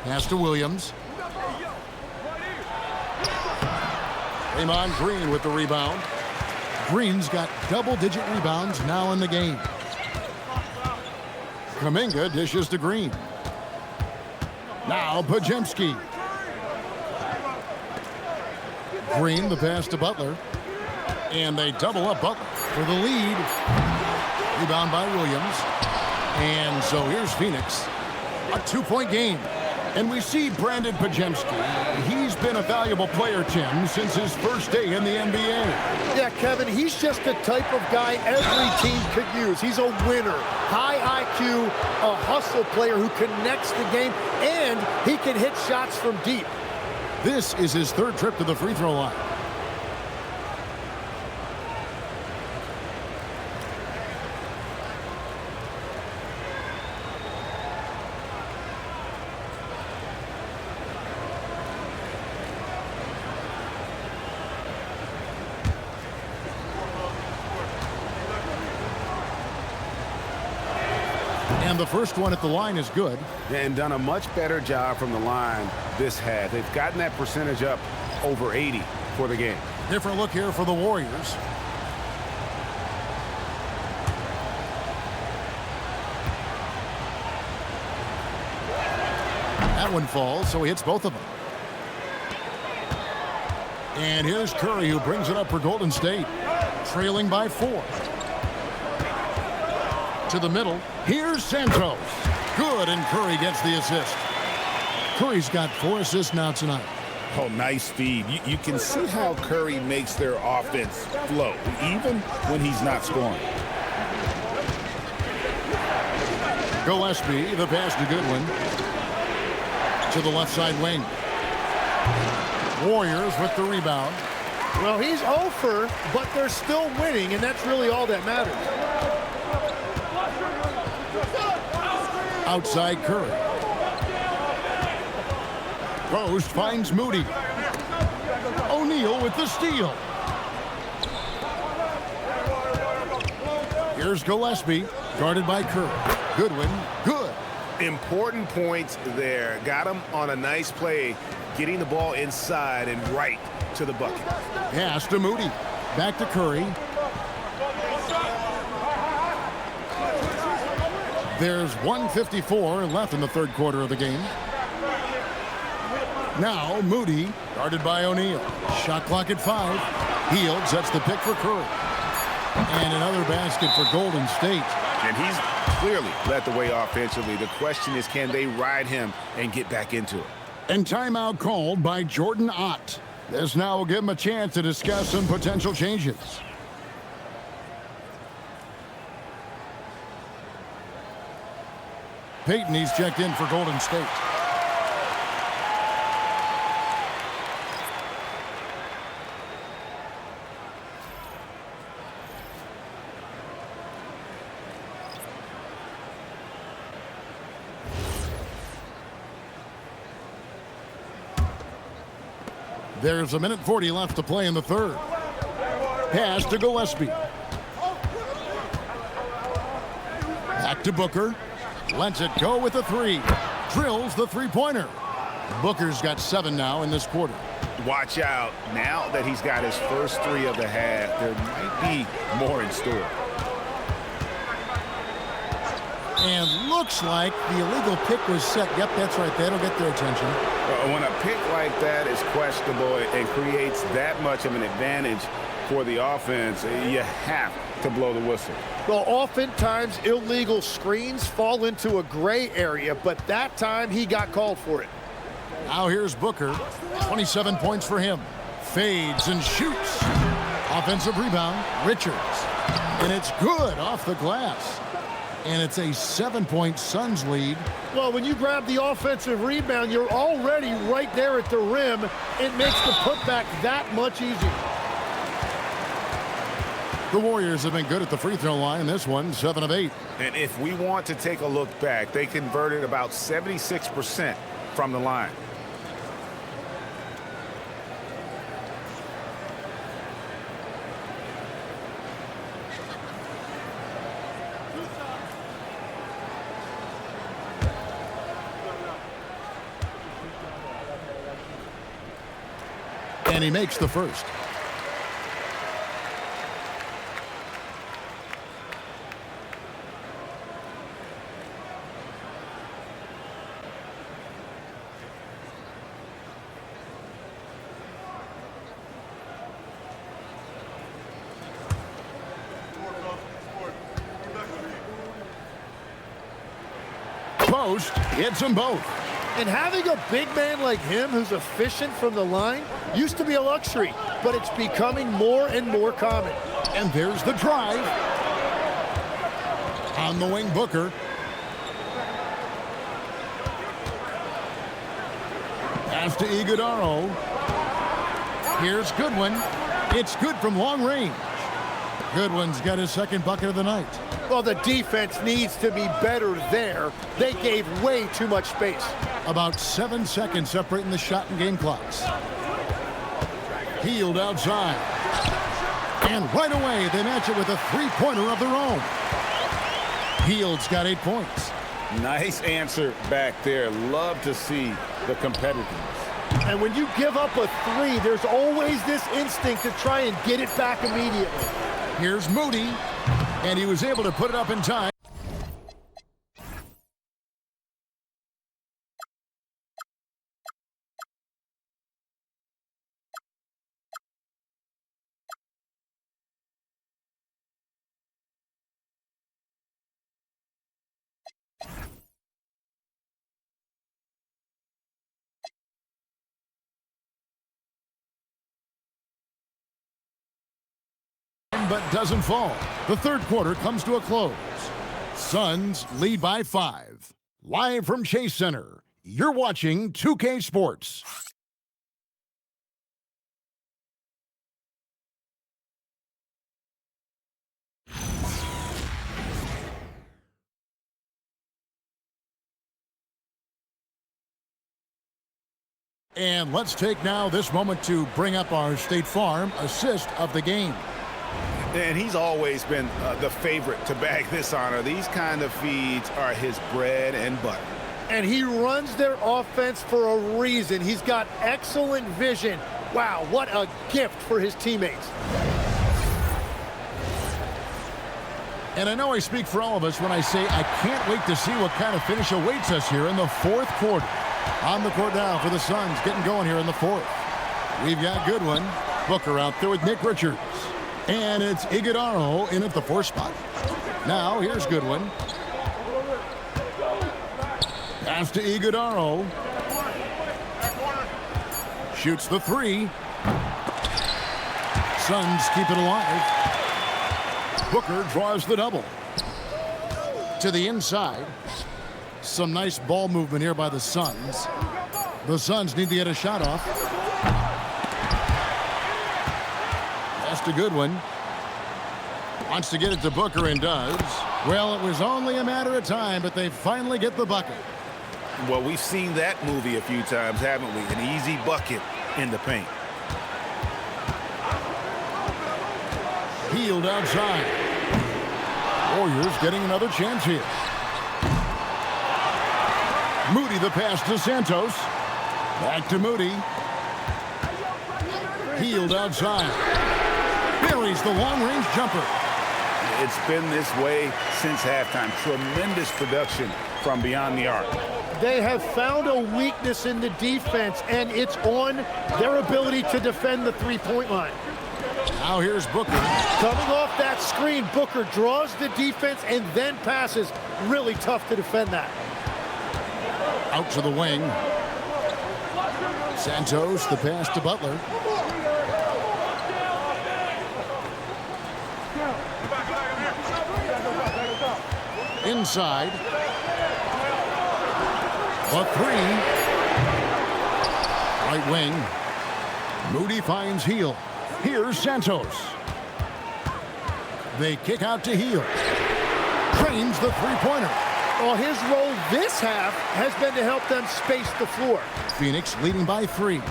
Pass to Williams. Draymond Green with the rebound. Green's got double-digit rebounds now in the game. Kuminga dishes to Green. Now Pajemski. Green, the pass to Butler. And they double up Butler for the lead. Rebound by Williams. And so here's Phoenix. A 2-point game. And we see Brandon Pajemski. He's been a valuable player, Tim, since his first day in the NBA. Yeah, Kevin, he's just the type of guy every team could use. He's a winner, high IQ, a hustle player who connects the game, and he can hit shots from deep. This is his 3rd trip to the free throw line. And the first one at the line is good. And done a much better job from the line this half. They've gotten that percentage up over 80 for the game. Different look here for the Warriors. That one falls, so he hits both of them. And here's Curry, who brings it up for Golden State. trailing by 4. To the middle. Here's Santos. Good, and Curry gets the assist. Curry's got 4 assists now tonight. Oh, nice feed. You can see how Curry makes their offense flow, even when he's not scoring. Gillespie, the pass to Goodwin. To the left side wing. Warriors with the rebound. Well, he's over, but they're still winning, and that's really all that matters. Outside Kerr. Post finds Moody. O'Neal with the steal. Here's Gillespie, guarded by Kerr. Goodwin, good. Important points there. Got him on a nice play, getting the ball inside and right to the bucket. Pass to Moody. Back to Curry. There's 1:54 left in the third quarter of the game. Now Moody, guarded by O'Neal. Shot clock at 5. Hield sets the pick for Curry. And another basket for Golden State. And he's clearly led the way offensively. The question is, can they ride him and get back into it? And timeout called by Jordan Ott. This now will give him a chance to discuss some potential changes. Payton, he's checked in for Golden State. There's 1:40 left to play in the third. Pass to Gillespie. Back to Booker. Lets it go with a 3. Drills the three-pointer. Booker's got 7 now in this quarter. Watch out. Now that he's got his first 3 of the half, there might be more in store. And looks like the illegal pick was set. Yep, that's right. That'll get their attention. When a pick like that is questionable and creates that much of an advantage for the offense, you have to blow the whistle. Well, oftentimes illegal screens fall into a gray area, but that time he got called for it. Now here's Booker. 27 points for him. Fades and shoots. Offensive rebound, Richards. And it's good off the glass. And it's a 7-point Suns lead. Well, when you grab the offensive rebound, you're already right there at the rim. It makes the putback that much easier. The Warriors have been good at the free throw line. This one, 7 of 8. And if we want to take a look back, they converted about 76% from the line. And he makes the first. Post hits them both. And having a big man like him who's efficient from the line used to be a luxury, but it's becoming more and more common. And there's the drive. On the wing, Booker. Pass to Igodaro. Here's Goodwin. It's good from long range. Goodwin's got his second bucket of the night. Well, the defense needs to be better there. They gave way too much space. About 7 seconds separating the shot and game clocks. Hield outside. And right away, they match it with a three-pointer of their own. Hield's got 8 points. Nice answer back there. Love to see the competitiveness. And when you give up a 3, there's always this instinct to try and get it back immediately. Here's Moody. And he was able to put it up in time. one, but doesn't fall. The third quarter comes to a close. Suns lead by 5. Live from Chase Center, you're watching 2K Sports. And let's take now this moment to bring up our State Farm assist of the game. And he's always been the favorite to bag this honor. These kind of feeds are his bread and butter. And he runs their offense for a reason. He's got excellent vision. Wow, what a gift for his teammates. And I know I speak for all of us when I say I can't wait to see what kind of finish awaits us here in the fourth quarter. On the court now for the Suns, getting going here in the fourth. We've got Goodwin, Booker out there with Nick Richards. And it's Igodaro in at the 4 spot. Now here's Goodwin. Pass to Igodaro. Shoots the 3. Suns keep it alive. Booker draws the double. To the inside. Some nice ball movement here by the Suns. The Suns need to get a shot off. Pass to Goodwin. Wants to get it to Booker and does. Well, it was only a matter of time, but they finally get the bucket. Well, we've seen that movie a few times, haven't we? An easy bucket in the paint. Hield outside. Warriors getting another chance here. Moody the pass to Santos. Back to Moody. Hield outside. Buries the long-range jumper. It's been this way since halftime. Tremendous production from beyond the arc. They have found a weakness in the defense, and it's on their ability to defend the three-point line. Now here's Booker. Coming off that screen, Booker draws the defense and then passes. Really tough to defend that. Out to the wing. Santos, the pass to Butler. Inside. A 3. Right wing. Moody finds Hield. Here's Santos. They kick out to Hield. Trains the three-pointer. Well, his role this half has been to help them space the floor. Phoenix leading by 3.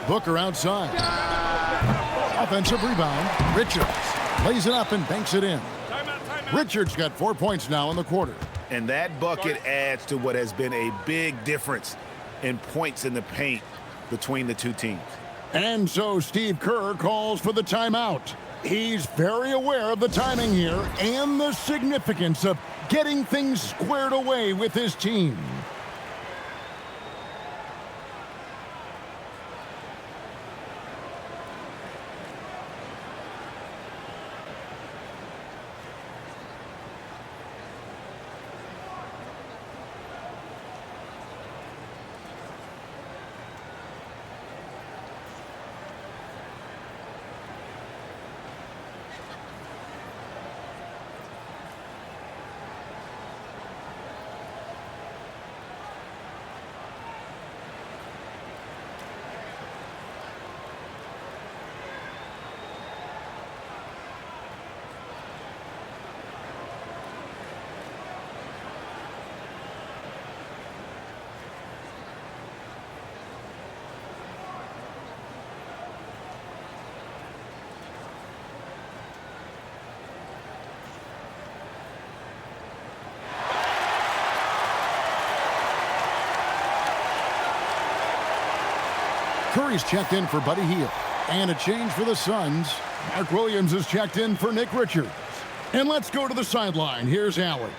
Booker outside. Offensive rebound. Richards lays it up and banks it in. Richards got 4 points now in the quarter. And that bucket adds to what has been a big difference in points in the paint between the two teams. And so Steve Kerr calls for the timeout. He's very aware of the timing here and the significance of getting things squared away with his team. Curry's checked in for Buddy Hield. And a change for the Suns. Mark Williams is checked in for Nick Richards. And let's go to the sideline. Here's Allen.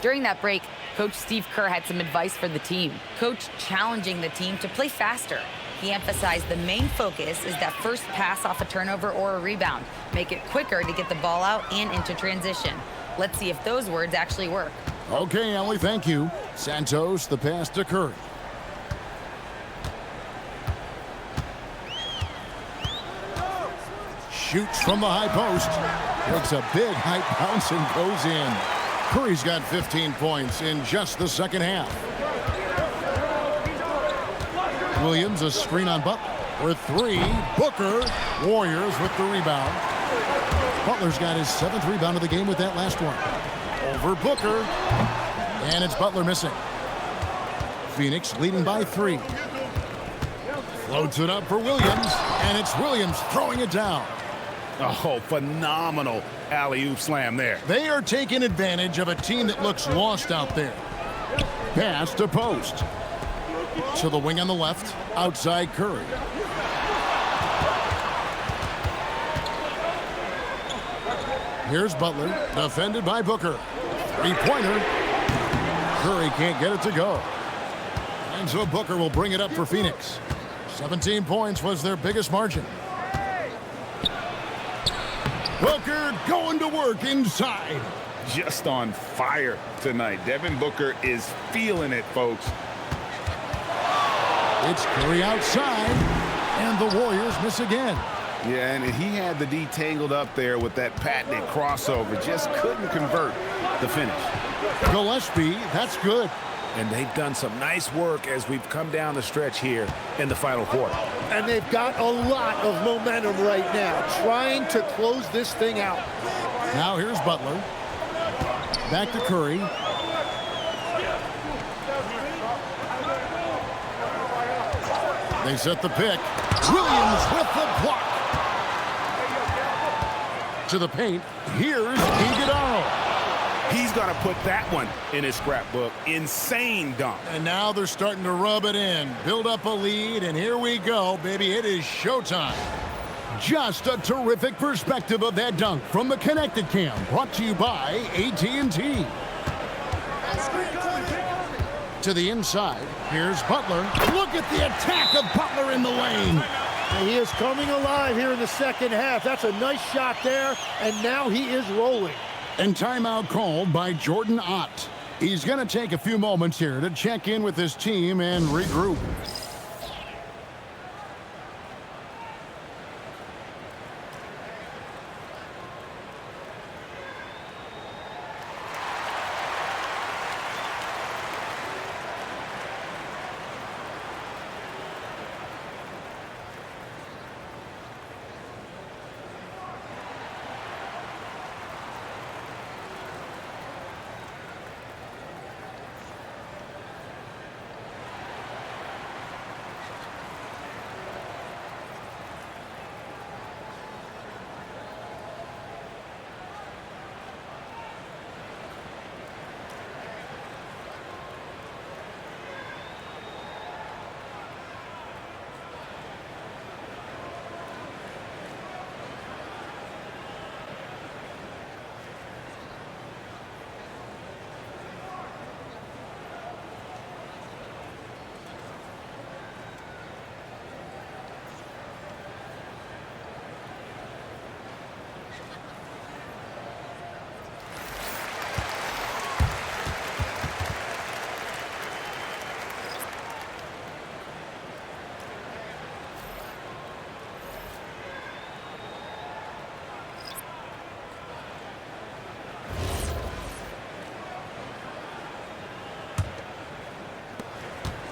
During that break, Coach Steve Kerr had some advice for the team. Coach challenging the team to play faster. He emphasized the main focus is that first pass off a turnover or a rebound. Make it quicker to get the ball out and into transition. Let's see if those words actually work. Okay, Ellie, thank you. Santos, the pass to Curry. Shoots from the high post. Takes a big high bounce and goes in. Curry's got 15 points in just the second half. Williams, a screen on Butler. For three, Booker. Warriors with the rebound. Butler's got his 7th rebound of the game with that last one. Over Booker. And it's Butler missing. Phoenix leading by 3. Floats it up for Williams. And it's Williams throwing it down. Oh, phenomenal alley-oop slam there. They are taking advantage of a team that looks lost out there. Pass to post. To the wing on the left. Outside Curry. Here's Butler, defended by Booker. Three-pointer. Curry can't get it to go. And so Booker will bring it up for Phoenix. 17 points was their biggest margin. Booker going to work inside. Just on fire tonight. Devin Booker is feeling it, folks. It's Curry outside, and the Warriors miss again. Yeah, and he had the D tangled up there with that patented crossover. Just couldn't convert the finish. Gillespie, that's good. And they've done some nice work as we've come down the stretch here in the final quarter. And they've got a lot of momentum right now, trying to close this thing out. Now here's Butler. Back to Curry. They set the pick. Williams with the block. To the paint. Here's Igodaro. He's going to put that one in his scrapbook. Insane dunk. And now they're starting to rub it in. Build up a lead, and here we go, baby. It is showtime. Just a terrific perspective of that dunk from the Connected Cam. Brought to you by AT&T. To the inside. Here's Butler. Look at the attack of Butler in the lane. And he is coming alive here in the second half. That's a nice shot there, and now he is rolling. And timeout called by Jordan Ott. He's going to take a few moments here to check in with his team and regroup.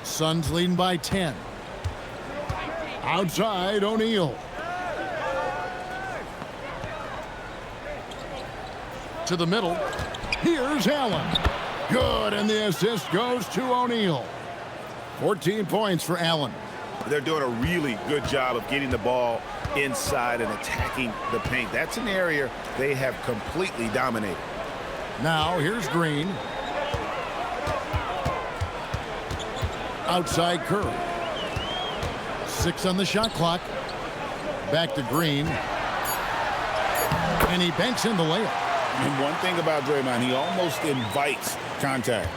Suns leading by 10. Outside, O'Neal. To the middle. Here's Allen. Good, and the assist goes to O'Neal. 14 points for Allen. They're doing a really good job of getting the ball inside and attacking the paint. That's an area they have completely dominated. Now here's Green. Outside Kerr. 6 on the shot clock. Back to Green. And he banks in the layup. And one thing about Draymond, he almost invites contact.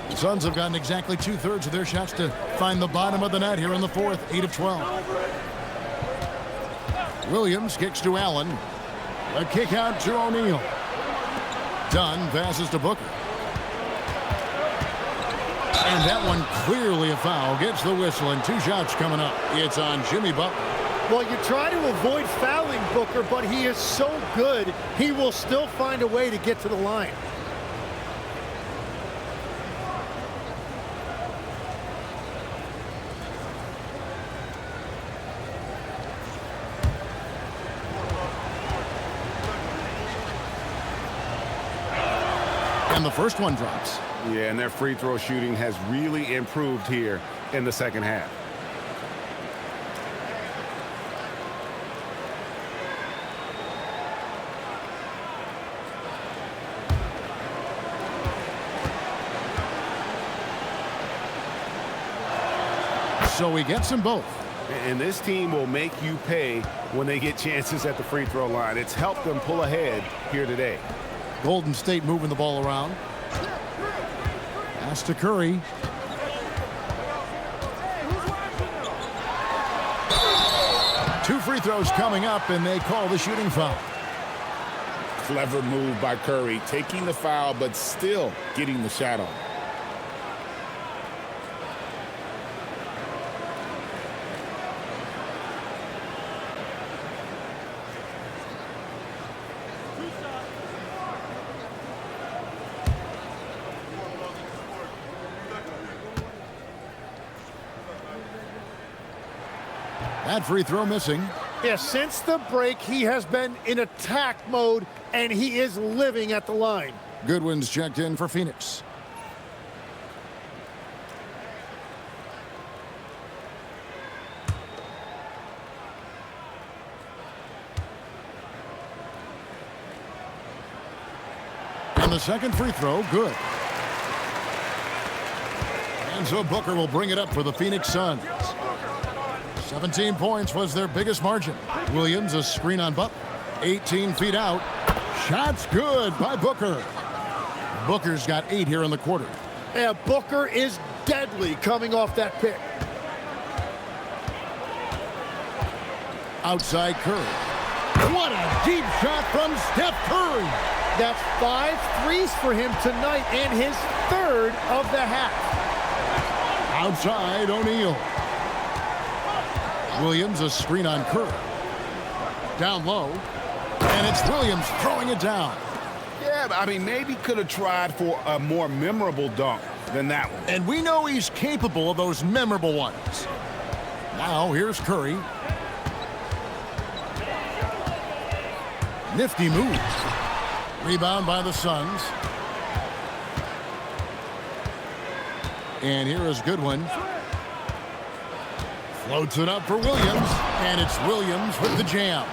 The Suns have gotten exactly 2/3 of their shots to find the bottom of the net here in the fourth. 8 of 12. Williams kicks to Allen. A kick out to O'Neal. Dunn passes to Booker. And that one clearly a foul. Gets the whistle, and 2 shots coming up. It's on Jimmy Butler. Well, you try to avoid fouling Booker, but he is so good, he will still find a way to get to the line. And the first one drops. Yeah, and their free throw shooting has really improved here in the second half. So he gets them both. And this team will make you pay when they get chances at the free throw line. It's helped them pull ahead here today. Golden State moving the ball around. Pass to Curry. Two free throws coming up, and they call the shooting foul. Clever move by Curry, taking the foul, but still getting the shot on. That free throw missing. Yeah, since the break, he has been in attack mode, and he is living at the line. Goodwin's checked in for Phoenix. And the second free throw, good. And so Booker will bring it up for the Phoenix Suns. 17 points was their biggest margin. Williams, a screen on Butler. 18 feet out. Shots good by Booker. Booker's got 8 here in the quarter. Yeah, Booker is deadly coming off that pick. Outside Curry. What a deep shot from Steph Curry. That's 5 threes for him tonight and his 3rd of the half. Outside O'Neal. Williams, a screen on Kerr. Down low. And it's Williams throwing it down. Yeah, I mean, maybe could have tried for a more memorable dunk than that one. And we know he's capable of those memorable ones. Now here's Curry. Nifty move. Rebound by the Suns. And here is Goodwin. Floats it up for Williams, and it's Williams with the jam.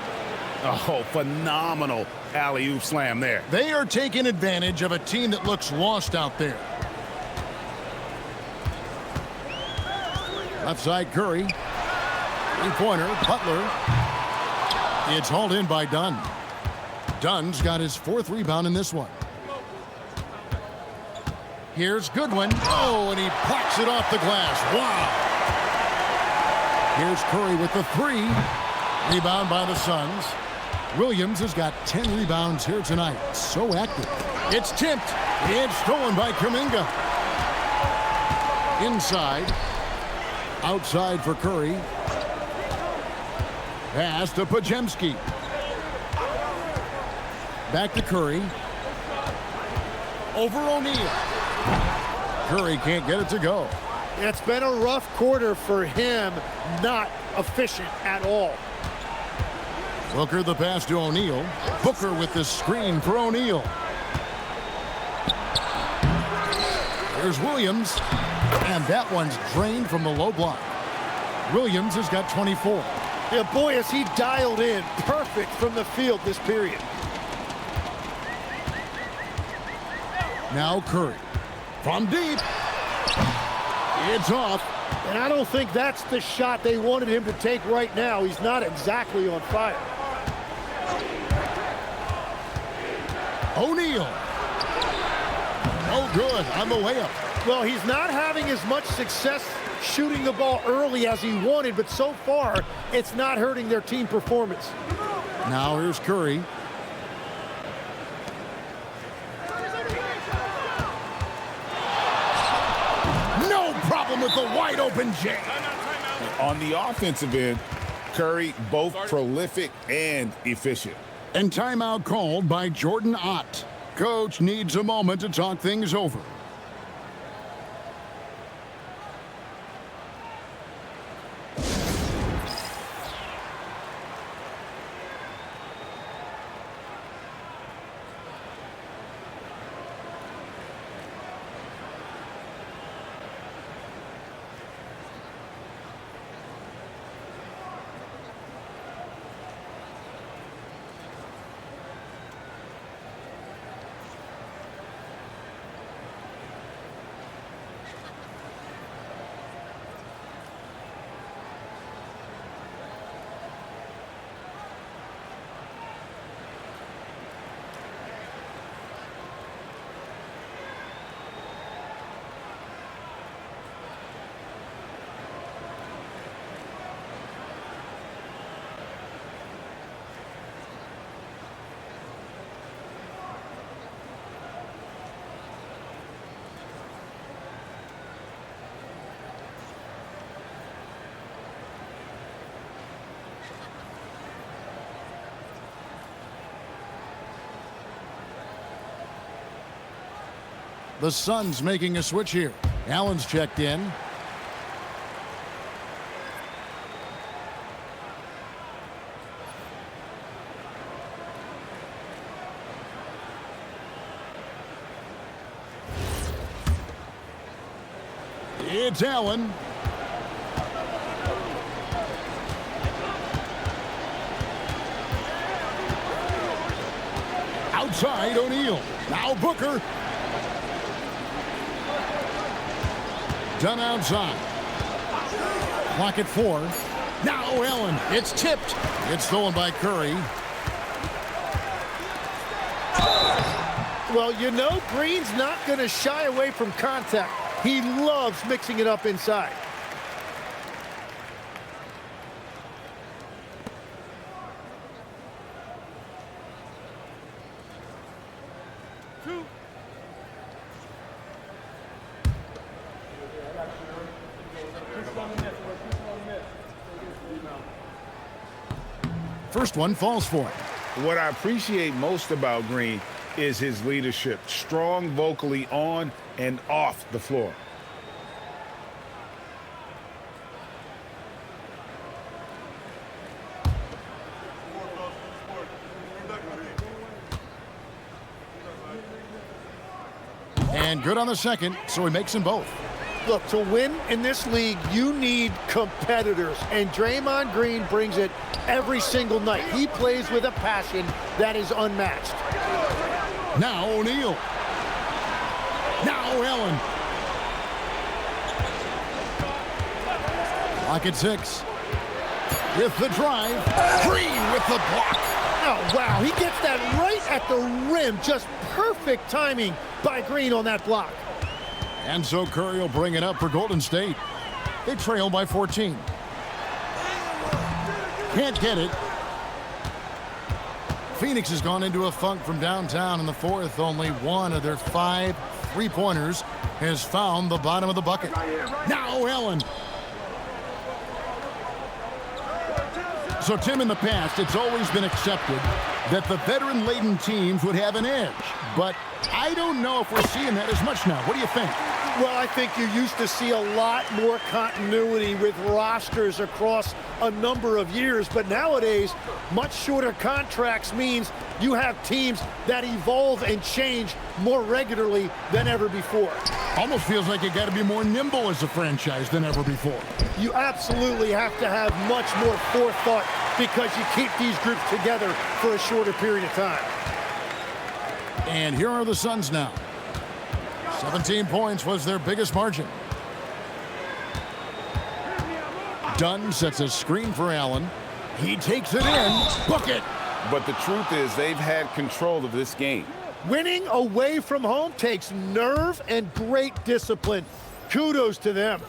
Oh, phenomenal alley-oop slam there. They are taking advantage of a team that looks lost out there. Left side Curry. Three-pointer, Butler. It's hauled in by Dunn. Dunn's got his 4th rebound in this one. Here's Goodwin. Oh, and he plucks it off the glass. Wow. Here's Curry with the 3. Rebound by the Suns. Williams has got 10 rebounds here tonight. So active. It's tipped. It's stolen by Kuminga. Inside. Outside for Curry. Pass to Pajemski. Back to Curry. Over O'Neal. Curry can't get it to go. It's been a rough quarter for him, not efficient at all. Booker the pass to O'Neal. Booker with the screen for O'Neal. Here's Williams. And that one's drained from the low block. Williams has got 24. Yeah, boy, is he dialed in perfect from the field this period. Now Curry. From deep. It's off. And I don't think that's the shot they wanted him to take right now. He's not exactly on fire. O'Neal. Oh, good on the layup. Well, he's not having as much success shooting the ball early as he wanted, but so far, it's not hurting their team performance. Now here's Curry. No problem with the wide open jam. On the offensive end, Curry, both prolific and efficient. And timeout called by Jordan Ott. Coach needs a moment to talk things over. The Suns making a switch here. Allen's checked in. It's Allen. Outside O'Neal. Now Booker. Done outside. Clock at 4. Now Allen. It's tipped. It's stolen by Curry. Well, you know Green's not going to shy away from contact. He loves mixing it up inside. First one falls for it. What I appreciate most about Green is his leadership, strong vocally on and off the floor. And good on the second, so he makes them both. Look, to win in this league, you need competitors, and Draymond Green brings it every single night. He plays with a passion that is unmatched. Now O'Neal. Now Allen. Clock at 6. With the drive. Green with the block. Oh, wow. He gets that right at the rim. Just perfect timing by Green on that block. And so Curry will bring it up for Golden State. They trail by 14. Can't get it. Phoenix has gone into a funk from downtown in the fourth. Only one of their 5 3-pointers has found the bottom of the bucket. Now Allen. So, Tim, in the past, it's always been accepted that the veteran-laden teams would have an edge. But I don't know if we're seeing that as much now. What do you think? Well, I think you used to see a lot more continuity with rosters across a number of years. But nowadays, much shorter contracts means you have teams that evolve and change more regularly than ever before. Almost feels like you got to be more nimble as a franchise than ever before. You absolutely have to have much more forethought because you keep these groups together for a shorter period of time. And here are the Suns now. 17 points was their biggest margin. Dunn sets a screen for Allen. He takes it in. Book it. But the truth is they've had control of this game. Winning away from home takes nerve and great discipline. Kudos to them.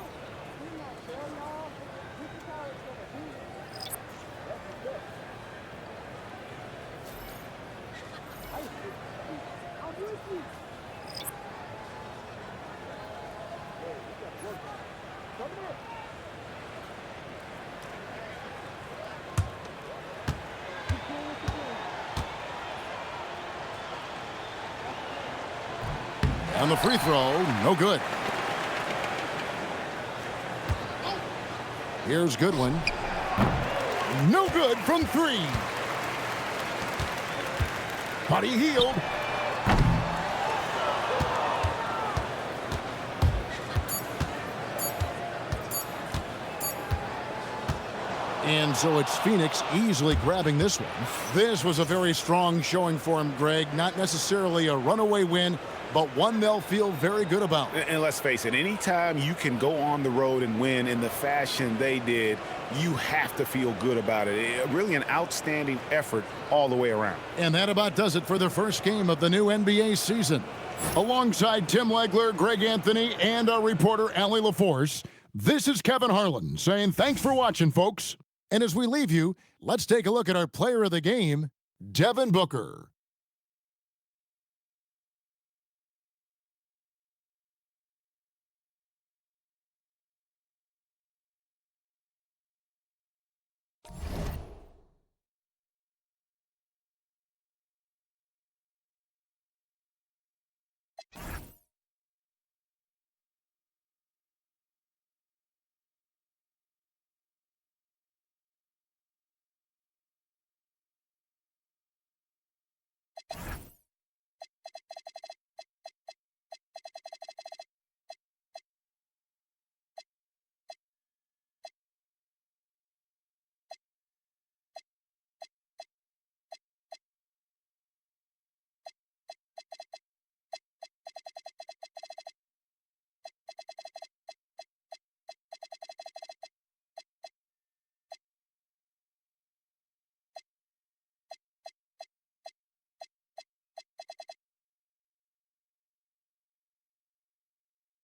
And the free throw, no good. Here's Goodwin. No good from three. Buddy Hield. And so it's Phoenix easily grabbing this one. This was a very strong showing for him, Greg. Not necessarily a runaway win, but one they'll feel very good about. And let's face it, anytime you can go on the road and win in the fashion they did, you have to feel good about it. Really an outstanding effort all the way around. And that about does it for the first game of the new NBA season. Alongside Tim Legler, Greg Anthony, and our reporter, Allie LaForce, this is Kevin Harlan saying thanks for watching, folks. And as we leave you, let's take a look at our player of the game, Devin Booker.